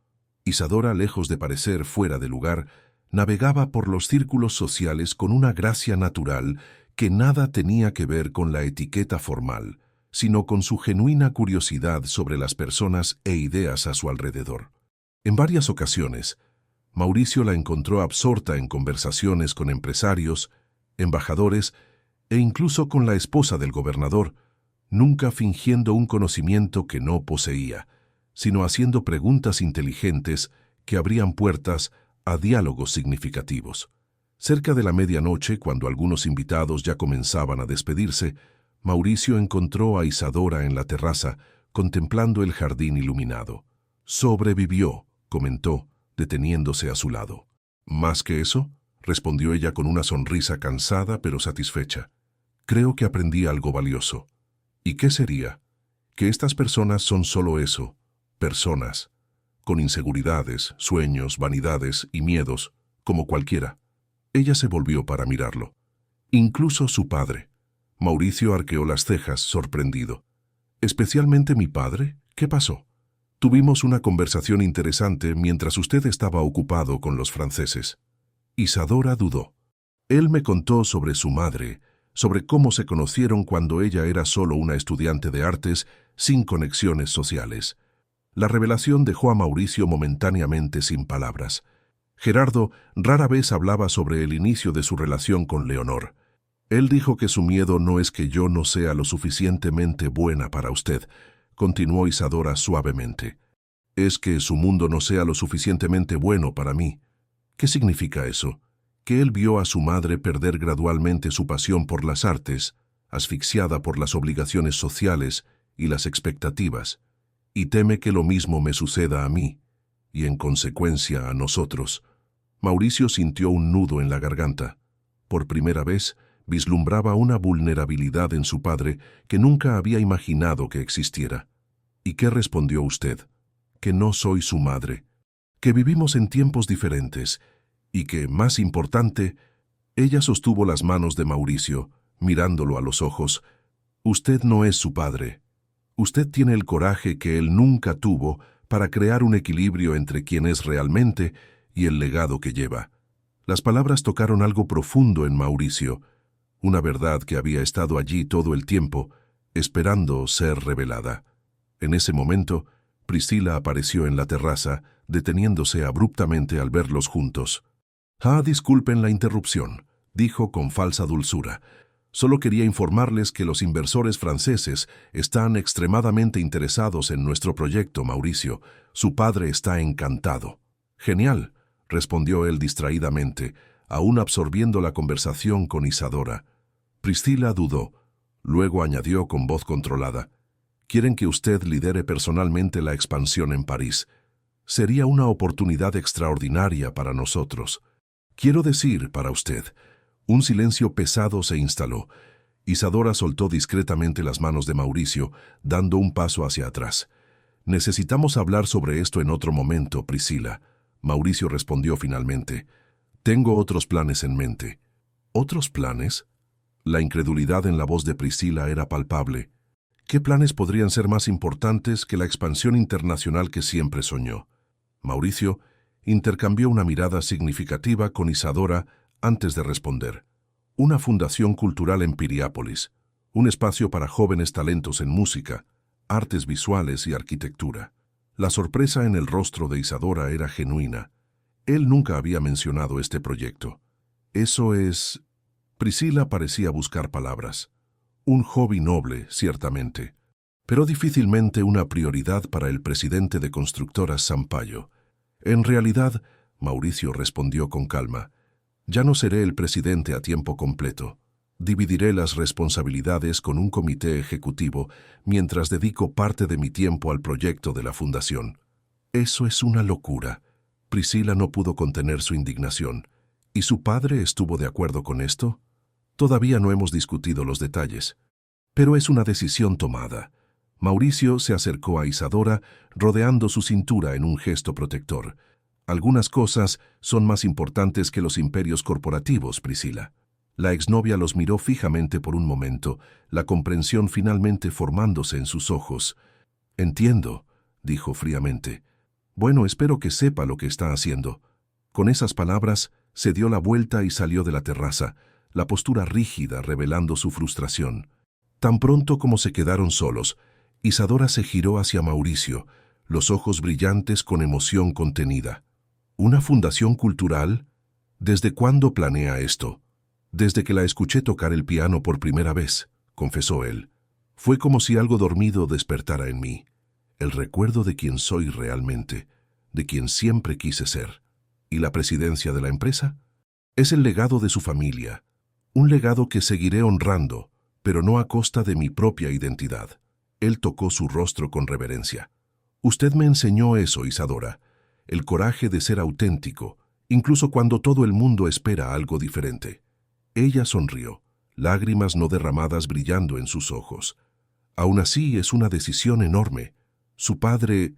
Isadora, lejos de parecer fuera de lugar, navegaba por los círculos sociales con una gracia natural que nada tenía que ver con la etiqueta formal, sino con su genuina curiosidad sobre las personas e ideas a su alrededor. En varias ocasiones, Mauricio la encontró absorta en conversaciones con empresarios, embajadores e incluso con la esposa del gobernador, nunca fingiendo un conocimiento que no poseía, sino haciendo preguntas inteligentes que abrían puertas a diálogos significativos. Cerca de la medianoche, cuando algunos invitados ya comenzaban a despedirse, Mauricio encontró a Isadora en la terraza, contemplando el jardín iluminado. «Sobrevivió», comentó, deteniéndose a su lado. «¿Más que eso?», respondió ella con una sonrisa cansada pero satisfecha. «Creo que aprendí algo valioso». «¿Y qué sería?». «Que estas personas son solo eso, personas, con inseguridades, sueños, vanidades y miedos, como cualquiera». Ella se volvió para mirarlo. «Incluso su padre». Mauricio arqueó las cejas, sorprendido. «¿Especialmente mi padre? ¿Qué pasó?». «Tuvimos una conversación interesante mientras usted estaba ocupado con los franceses». Isadora dudó. «Él me contó sobre su madre, sobre cómo se conocieron cuando ella era solo una estudiante de artes sin conexiones sociales». La revelación dejó a Mauricio momentáneamente sin palabras. Gerardo rara vez hablaba sobre el inicio de su relación con Leonor. «Él dijo que su miedo no es que yo no sea lo suficientemente buena para usted», continuó Isadora suavemente. «Es que su mundo no sea lo suficientemente bueno para mí». «¿Qué significa eso?». «Que él vio a su madre perder gradualmente su pasión por las artes, asfixiada por las obligaciones sociales y las expectativas, y teme que lo mismo me suceda a mí, y en consecuencia a nosotros». Mauricio sintió un nudo en la garganta. Por primera vez, vislumbraba una vulnerabilidad en su padre que nunca había imaginado que existiera. «¿Y qué respondió usted?». «Que no soy su madre, que vivimos en tiempos diferentes, y que, más importante», ella sostuvo las manos de Mauricio, mirándolo a los ojos. «Usted no es su padre. Usted tiene el coraje que él nunca tuvo para crear un equilibrio entre quien es realmente y el legado que lleva». Las palabras tocaron algo profundo en Mauricio, una verdad que había estado allí todo el tiempo, esperando ser revelada. En ese momento, Priscila apareció en la terraza, deteniéndose abruptamente al verlos juntos. «Disculpen la interrupción», dijo con falsa dulzura. «Solo quería informarles que los inversores franceses están extremadamente interesados en nuestro proyecto, Mauricio. Su padre está encantado». «Genial», respondió él distraídamente, aún absorbiendo la conversación con Isadora. Priscila dudó. Luego añadió con voz controlada: «Quieren que usted lidere personalmente la expansión en París. Sería una oportunidad extraordinaria para nosotros. Quiero decir, para usted». Un silencio pesado se instaló. Isadora soltó discretamente las manos de Mauricio, dando un paso hacia atrás. «Necesitamos hablar sobre esto en otro momento, Priscila». Mauricio respondió finalmente: «Tengo otros planes en mente». «¿Otros planes?». La incredulidad en la voz de Priscila era palpable. ¿Qué planes podrían ser más importantes que la expansión internacional que siempre soñó? Mauricio intercambió una mirada significativa con Isadora antes de responder. «Una fundación cultural en Piriápolis, un espacio para jóvenes talentos en música, artes visuales y arquitectura». La sorpresa en el rostro de Isadora era genuina. Él nunca había mencionado este proyecto. «Eso es...». Priscila parecía buscar palabras. «Un hobby noble, ciertamente, pero difícilmente una prioridad para el presidente de Constructoras Sampaio». «En realidad», Mauricio respondió con calma, «ya no seré el presidente a tiempo completo. Dividiré las responsabilidades con un comité ejecutivo mientras dedico parte de mi tiempo al proyecto de la fundación». «Eso es una locura». Priscila no pudo contener su indignación. «¿Y su padre estuvo de acuerdo con esto?». «Todavía no hemos discutido los detalles. Pero es una decisión tomada». Mauricio se acercó a Isadora, rodeando su cintura en un gesto protector. «Algunas cosas son más importantes que los imperios corporativos, Priscila». La exnovia los miró fijamente por un momento, la comprensión finalmente formándose en sus ojos. «Entiendo», dijo fríamente. «Bueno, espero que sepa lo que está haciendo». Con esas palabras, se dio la vuelta y salió de la terraza, la postura rígida revelando su frustración. Tan pronto como se quedaron solos, Isadora se giró hacia Mauricio, los ojos brillantes con emoción contenida. ¿Una fundación cultural? ¿Desde cuándo planea esto? Desde que la escuché tocar el piano por primera vez, confesó él. Fue como si algo dormido despertara en mí. El recuerdo de quien soy realmente, de quien siempre quise ser. ¿Y la presidencia de la empresa? Es el legado de su familia, un legado que seguiré honrando, pero no a costa de mi propia identidad. Él tocó su rostro con reverencia. Usted me enseñó eso, Isadora, el coraje de ser auténtico, incluso cuando todo el mundo espera algo diferente. Ella sonrió, lágrimas no derramadas brillando en sus ojos. Aún así es una decisión enorme. Su padre...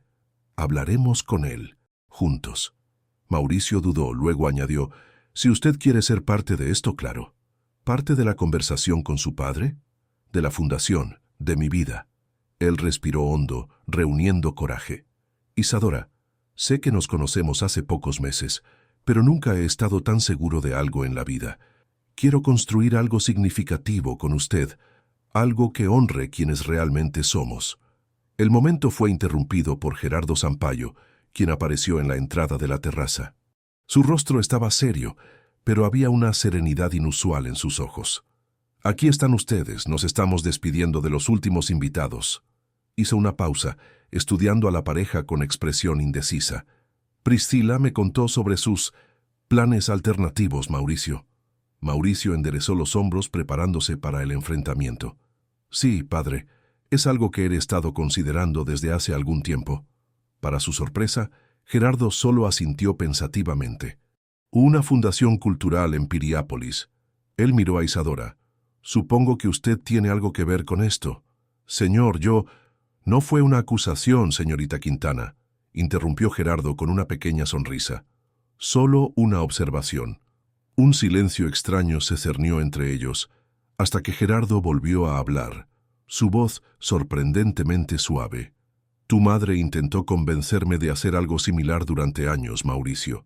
Hablaremos con él, juntos. Mauricio dudó, luego añadió, si usted quiere ser parte de esto, claro. ¿Parte de la conversación con su padre? De la fundación, de mi vida. Él respiró hondo, reuniendo coraje. Isadora, sé que nos conocemos hace pocos meses, pero nunca he estado tan seguro de algo en la vida. Quiero construir algo significativo con usted, algo que honre quienes realmente somos. El momento fue interrumpido por Gerardo Sampaio, quien apareció en la entrada de la terraza. Su rostro estaba serio, pero había una serenidad inusual en sus ojos. Aquí están ustedes, nos estamos despidiendo de los últimos invitados. Hizo una pausa, estudiando a la pareja con expresión indecisa. Priscila me contó sobre sus planes alternativos, Mauricio. Mauricio enderezó los hombros preparándose para el enfrentamiento. Sí, padre, es algo que he estado considerando desde hace algún tiempo. Para su sorpresa, Gerardo solo asintió pensativamente. Una fundación cultural en Piriápolis. Él miró a Isadora. Supongo que usted tiene algo que ver con esto. Señor, yo... No fue una acusación, señorita Quintana, interrumpió Gerardo con una pequeña sonrisa. Solo una observación. Un silencio extraño se cernió entre ellos, hasta que Gerardo volvió a hablar, su voz sorprendentemente suave. Tu madre intentó convencerme de hacer algo similar durante años, Mauricio.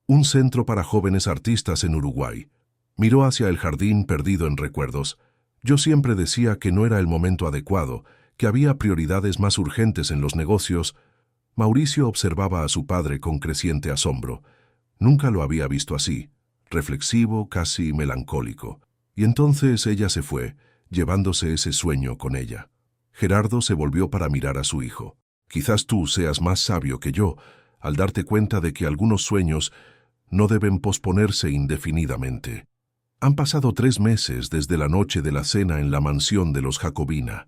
Un centro para jóvenes artistas en Uruguay. Miró hacia el jardín perdido en recuerdos. Yo siempre decía que no era el momento adecuado, que había prioridades más urgentes en los negocios. Mauricio observaba a su padre con creciente asombro. Nunca lo había visto así, reflexivo, casi melancólico. Y entonces ella se fue, llevándose ese sueño con ella. Gerardo se volvió para mirar a su hijo. Quizás tú seas más sabio que yo, al darte cuenta de que algunos sueños no deben posponerse indefinidamente. Han pasado 3 meses desde la noche de la cena en la mansión de los Jacobina.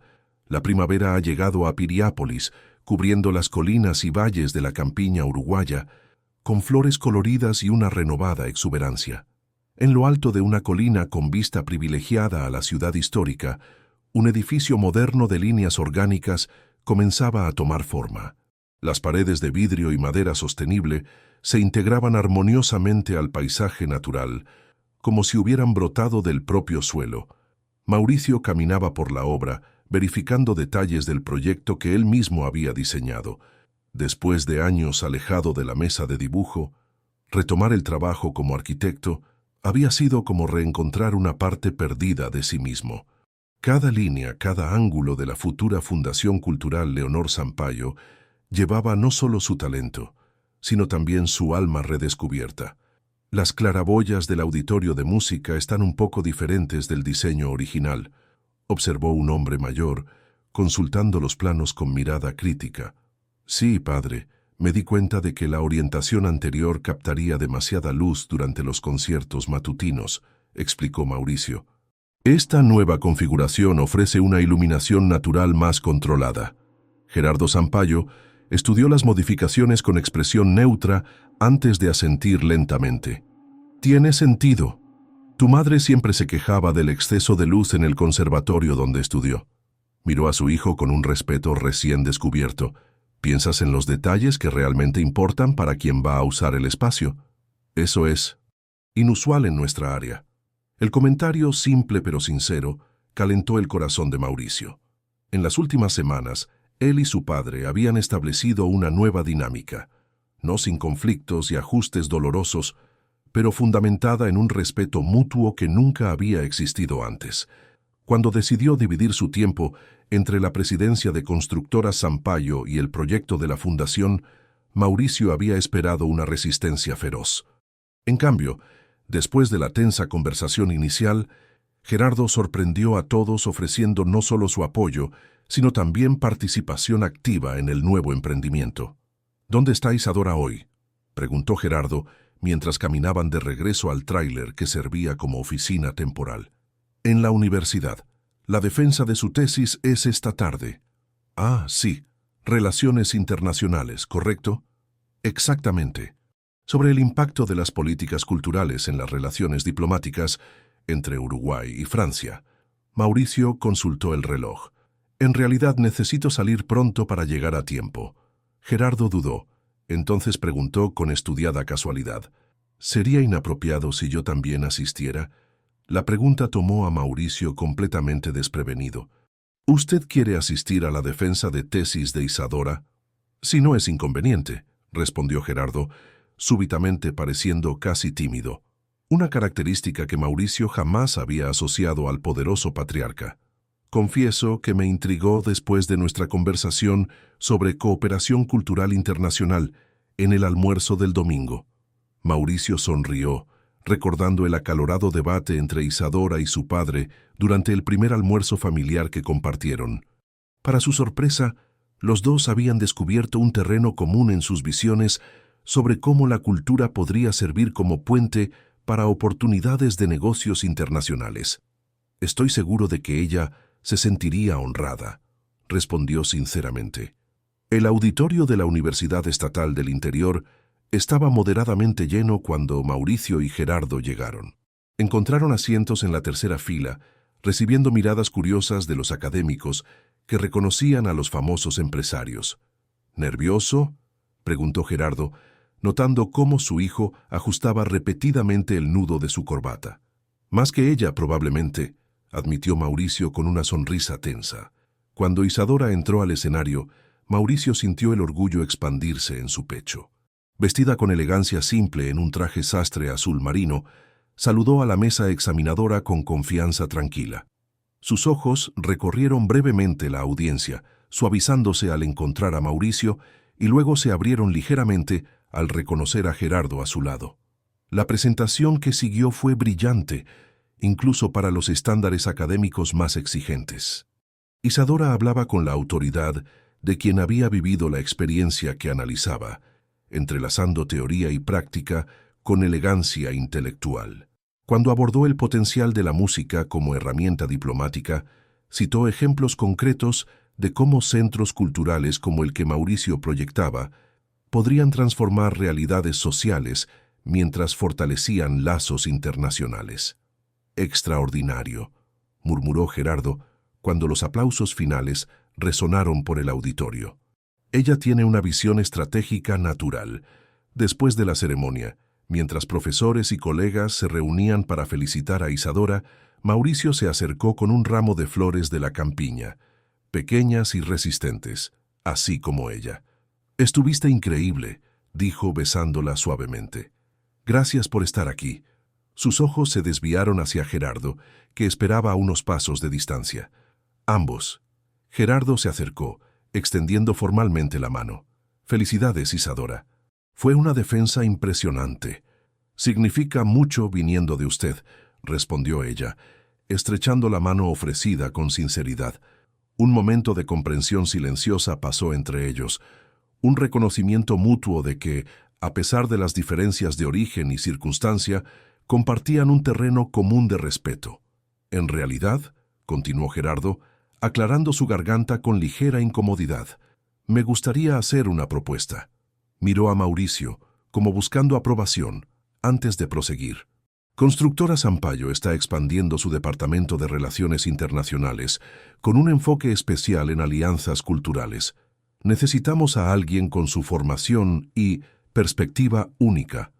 La primavera ha llegado a Piriápolis, cubriendo las colinas y valles de la campiña uruguaya, con flores coloridas y una renovada exuberancia. En lo alto de una colina con vista privilegiada a la ciudad histórica, un edificio moderno de líneas orgánicas comenzaba a tomar forma. Las paredes de vidrio y madera sostenible se integraban armoniosamente al paisaje natural, como si hubieran brotado del propio suelo. Mauricio caminaba por la obra, verificando detalles del proyecto que él mismo había diseñado. Después de años alejado de la mesa de dibujo, retomar el trabajo como arquitecto había sido como reencontrar una parte perdida de sí mismo. Cada línea, cada ángulo de la futura Fundación Cultural Leonor Sampaio llevaba no solo su talento, sino también su alma redescubierta. Las claraboyas del auditorio de música están un poco diferentes del diseño original, observó un hombre mayor, consultando los planos con mirada crítica. Sí, padre, me di cuenta de que la orientación anterior captaría demasiada luz durante los conciertos matutinos, explicó Mauricio. Esta nueva configuración ofrece una iluminación natural más controlada. Gerardo Sampaio estudió las modificaciones con expresión neutra antes de asentir lentamente. Tiene sentido. Tu madre siempre se quejaba del exceso de luz en el conservatorio donde estudió. Miró a su hijo con un respeto recién descubierto. ¿Piensas en los detalles que realmente importan para quien va a usar el espacio? Eso es inusual en nuestra área. El comentario, simple pero sincero, calentó el corazón de Mauricio. En las últimas semanas, él y su padre habían establecido una nueva dinámica, no sin conflictos y ajustes dolorosos, pero fundamentada en un respeto mutuo que nunca había existido antes. Cuando decidió dividir su tiempo entre la presidencia de Constructora Sampaio y el proyecto de la fundación, Mauricio había esperado una resistencia feroz. En cambio, después de la tensa conversación inicial, Gerardo sorprendió a todos ofreciendo no solo su apoyo, sino también participación activa en el nuevo emprendimiento. ¿Dónde está Isadora hoy?, preguntó Gerardo mientras caminaban de regreso al tráiler que servía como oficina temporal. En la universidad. La defensa de su tesis es esta tarde. Ah, sí. Relaciones internacionales, ¿correcto? Exactamente. Sobre el impacto de las políticas culturales en las relaciones diplomáticas entre Uruguay y Francia. Mauricio consultó el reloj. En realidad necesito salir pronto para llegar a tiempo. Gerardo dudó. Entonces preguntó con estudiada casualidad. ¿Sería inapropiado si yo también asistiera? La pregunta tomó a Mauricio completamente desprevenido. ¿Usted quiere asistir a la defensa de tesis de Isadora? Si no es inconveniente, respondió Gerardo, súbitamente pareciendo casi tímido. Una característica que Mauricio jamás había asociado al poderoso patriarca. Confieso que me intrigó después de nuestra conversación sobre cooperación cultural internacional en el almuerzo del domingo. Mauricio sonrió, recordando el acalorado debate entre Isadora y su padre durante el primer almuerzo familiar que compartieron. Para su sorpresa, los dos habían descubierto un terreno común en sus visiones sobre cómo la cultura podría servir como puente para oportunidades de negocios internacionales. Estoy seguro de que ella se sentiría honrada, respondió sinceramente. El auditorio de la Universidad Estatal del Interior estaba moderadamente lleno cuando Mauricio y Gerardo llegaron. Encontraron asientos en la tercera fila, recibiendo miradas curiosas de los académicos que reconocían a los famosos empresarios. ¿Nervioso?, preguntó Gerardo, notando cómo su hijo ajustaba repetidamente el nudo de su corbata. Más que ella, probablemente, admitió Mauricio con una sonrisa tensa. Cuando Isadora entró al escenario, Mauricio sintió el orgullo expandirse en su pecho. Vestida con elegancia simple en un traje sastre azul marino, saludó a la mesa examinadora con confianza tranquila. Sus ojos recorrieron brevemente la audiencia, suavizándose al encontrar a Mauricio, y luego se abrieron ligeramente al reconocer a Gerardo a su lado. La presentación que siguió fue brillante, incluso para los estándares académicos más exigentes. Isadora hablaba con la autoridad de quien había vivido la experiencia que analizaba, entrelazando teoría y práctica con elegancia intelectual. Cuando abordó el potencial de la música como herramienta diplomática, citó ejemplos concretos de cómo centros culturales como el que Mauricio proyectaba podrían transformar realidades sociales mientras fortalecían lazos internacionales. «Extraordinario», murmuró Gerardo cuando los aplausos finales resonaron por el auditorio. Ella tiene una visión estratégica natural. Después de la ceremonia, mientras profesores y colegas se reunían para felicitar a Isadora, Mauricio se acercó con un ramo de flores de la campiña, pequeñas y resistentes, así como ella. «Estuviste increíble», dijo besándola suavemente. «Gracias por estar aquí». Sus ojos se desviaron hacia Gerardo, que esperaba a unos pasos de distancia. Ambos. Gerardo se acercó, extendiendo formalmente la mano. «Felicidades, Isadora. Fue una defensa impresionante». «Significa mucho viniendo de usted», respondió ella, estrechando la mano ofrecida con sinceridad. Un momento de comprensión silenciosa pasó entre ellos, un reconocimiento mutuo de que, a pesar de las diferencias de origen y circunstancia, compartían un terreno común de respeto. En realidad, continuó Gerardo, aclarando su garganta con ligera incomodidad, me gustaría hacer una propuesta. Miró a Mauricio, como buscando aprobación, antes de proseguir. Constructora Sampaio está expandiendo su departamento de Relaciones Internacionales con un enfoque especial en alianzas culturales. Necesitamos a alguien con su formación y perspectiva única.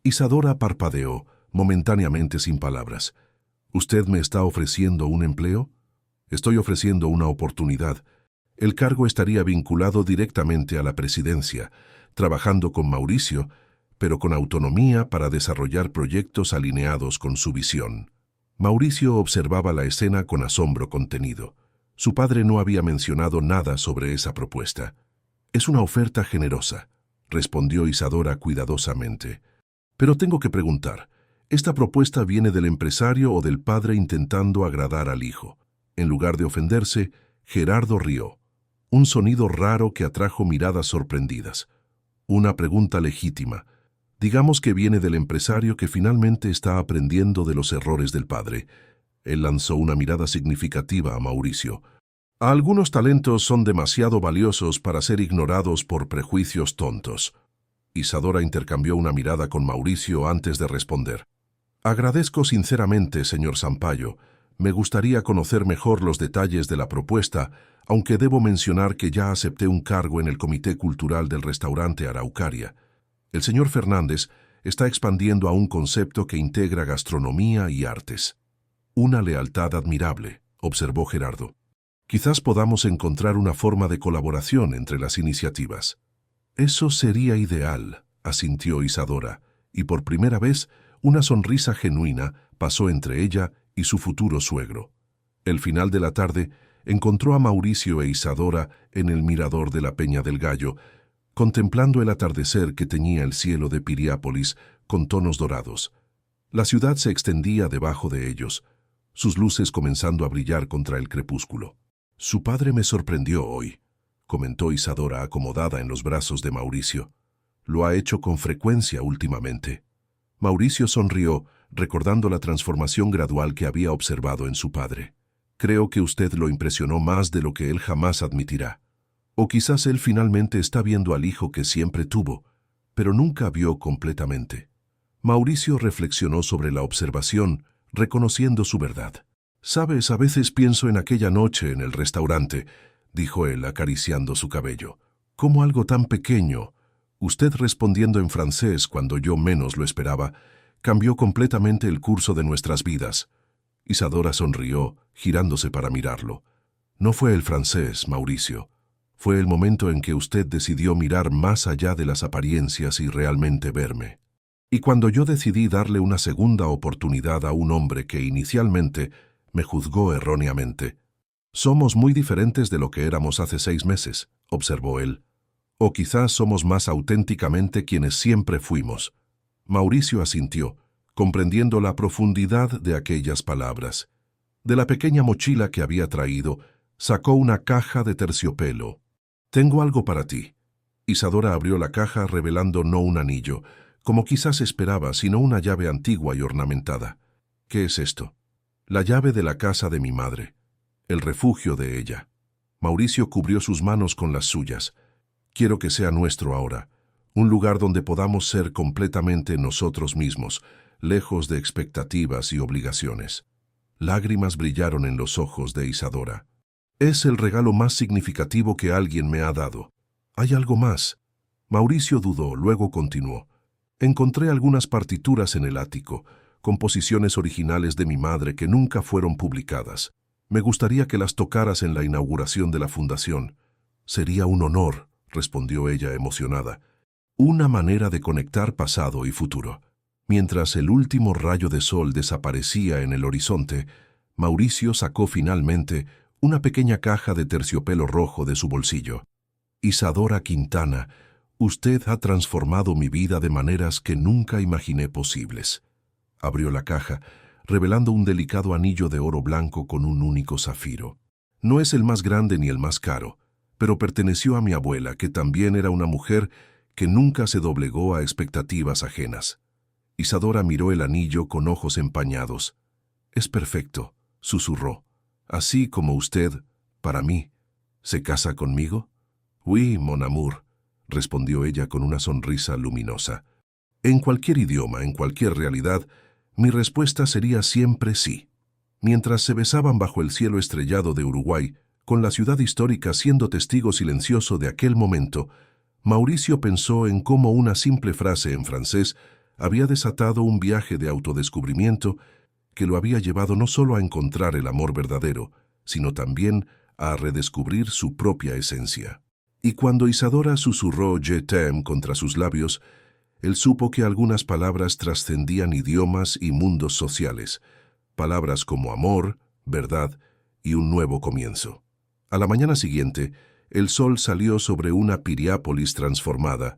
Isadora parpadeó, momentáneamente sin palabras. ¿Usted me está ofreciendo un empleo? Estoy ofreciendo una oportunidad. El cargo estaría vinculado directamente a la presidencia, trabajando con Mauricio, pero con autonomía para desarrollar proyectos alineados con su visión. Mauricio observaba la escena con asombro contenido. Su padre no había mencionado nada sobre esa propuesta. «Es una oferta generosa», respondió Isadora cuidadosamente. «Pero tengo que preguntar, ¿esta propuesta viene del empresario o del padre intentando agradar al hijo?» En lugar de ofenderse, Gerardo rió. Un sonido raro que atrajo miradas sorprendidas. Una pregunta legítima. Digamos que viene del empresario que finalmente está aprendiendo de los errores del padre. Él lanzó una mirada significativa a Mauricio. Algunos talentos son demasiado valiosos para ser ignorados por prejuicios tontos. Isadora intercambió una mirada con Mauricio antes de responder. Agradezco sinceramente, señor Sampaio. Me gustaría conocer mejor los detalles de la propuesta, aunque debo mencionar que ya acepté un cargo en el Comité Cultural del Restaurante Araucaria. El señor Fernández está expandiendo a un concepto que integra gastronomía y artes. Una lealtad admirable, observó Gerardo. Quizás podamos encontrar una forma de colaboración entre las iniciativas. Eso sería ideal, asintió Isadora, y por primera vez una sonrisa genuina pasó entre ella y su futuro suegro. El final de la tarde encontró a Mauricio e Isadora en el mirador de la Peña del Gallo, contemplando el atardecer que teñía el cielo de Piriápolis con tonos dorados. La ciudad se extendía debajo de ellos, sus luces comenzando a brillar contra el crepúsculo. «Su padre me sorprendió hoy», comentó Isadora acomodada en los brazos de Mauricio. «Lo ha hecho con frecuencia últimamente». Mauricio sonrió, recordando la transformación gradual que había observado en su padre. «Creo que usted lo impresionó más de lo que él jamás admitirá. O quizás él finalmente está viendo al hijo que siempre tuvo, pero nunca vio completamente». Mauricio reflexionó sobre la observación, reconociendo su verdad. «Sabes, a veces pienso en aquella noche en el restaurante», dijo él acariciando su cabello. «Cómo algo tan pequeño, usted respondiendo en francés cuando yo menos lo esperaba, cambió completamente el curso de nuestras vidas». Isadora sonrió, girándose para mirarlo. «No fue el francés, Mauricio. Fue el momento en que usted decidió mirar más allá de las apariencias y realmente verme. Y cuando yo decidí darle una segunda oportunidad a un hombre que inicialmente me juzgó erróneamente. Somos muy diferentes de lo que éramos hace 6 meses», observó él. «O quizás somos más auténticamente quienes siempre fuimos». Mauricio asintió, comprendiendo la profundidad de aquellas palabras. De la pequeña mochila que había traído, sacó una caja de terciopelo. «Tengo algo para ti». Isadora abrió la caja revelando no un anillo, como quizás esperaba, sino una llave antigua y ornamentada. «¿Qué es esto?» «La llave de la casa de mi madre, el refugio de ella». Mauricio cubrió sus manos con las suyas. «Quiero que sea nuestro ahora, un lugar donde podamos ser completamente nosotros mismos, lejos de expectativas y obligaciones». Lágrimas brillaron en los ojos de Isadora. «Es el regalo más significativo que alguien me ha dado. ¿Hay algo más?» Mauricio dudó, luego continuó. «Encontré algunas partituras en el ático, composiciones originales de mi madre que nunca fueron publicadas. Me gustaría que las tocaras en la inauguración de la fundación». «Sería un honor», respondió ella emocionada. «Una manera de conectar pasado y futuro». Mientras el último rayo de sol desaparecía en el horizonte, Mauricio sacó finalmente una pequeña caja de terciopelo rojo de su bolsillo. «Isadora Quintana, usted ha transformado mi vida de maneras que nunca imaginé posibles». Abrió la caja, revelando un delicado anillo de oro blanco con un único zafiro. «No es el más grande ni el más caro, pero perteneció a mi abuela, que también era una mujer que nunca se doblegó a expectativas ajenas». Isadora miró el anillo con ojos empañados. «Es perfecto», susurró. «Así como usted, para mí. ¿Se casa conmigo?» «Oui, mon amour», respondió ella con una sonrisa luminosa. En cualquier idioma, en cualquier realidad, mi respuesta sería siempre sí. Mientras se besaban bajo el cielo estrellado de Uruguay, con la ciudad histórica siendo testigo silencioso de aquel momento, Mauricio pensó en cómo una simple frase en francés había desatado un viaje de autodescubrimiento que lo había llevado no solo a encontrar el amor verdadero, sino también a redescubrir su propia esencia. Y cuando Isadora susurró «Je t'aime» contra sus labios, él supo que algunas palabras trascendían idiomas y mundos sociales. palabras como amor, verdad y un nuevo comienzo. A la mañana siguiente, el sol salió sobre una Piriápolis transformada,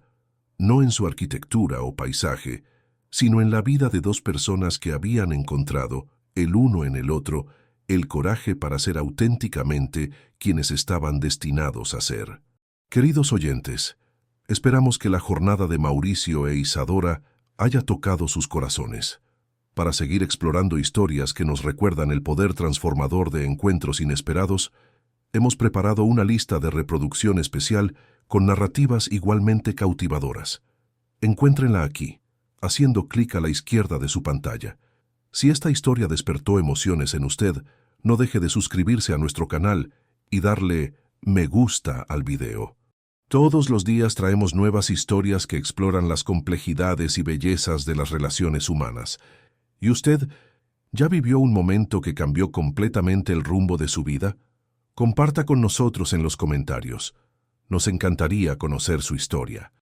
no en su arquitectura o paisaje, sino en la vida de dos personas que habían encontrado, el uno en el otro, el coraje para ser auténticamente quienes estaban destinados a ser. Queridos oyentes, esperamos que la jornada de Mauricio e Isadora haya tocado sus corazones. Para seguir explorando historias que nos recuerdan el poder transformador de encuentros inesperados, hemos preparado una lista de reproducción especial con narrativas igualmente cautivadoras. Encuéntrenla aquí, haciendo clic a la izquierda de su pantalla. Si esta historia despertó emociones en usted, no deje de suscribirse a nuestro canal y darle me gusta al video. Todos los días traemos nuevas historias que exploran las complejidades y bellezas de las relaciones humanas. ¿Y usted ya vivió un momento que cambió completamente el rumbo de su vida? Comparta con nosotros en los comentarios. Nos encantaría conocer su historia.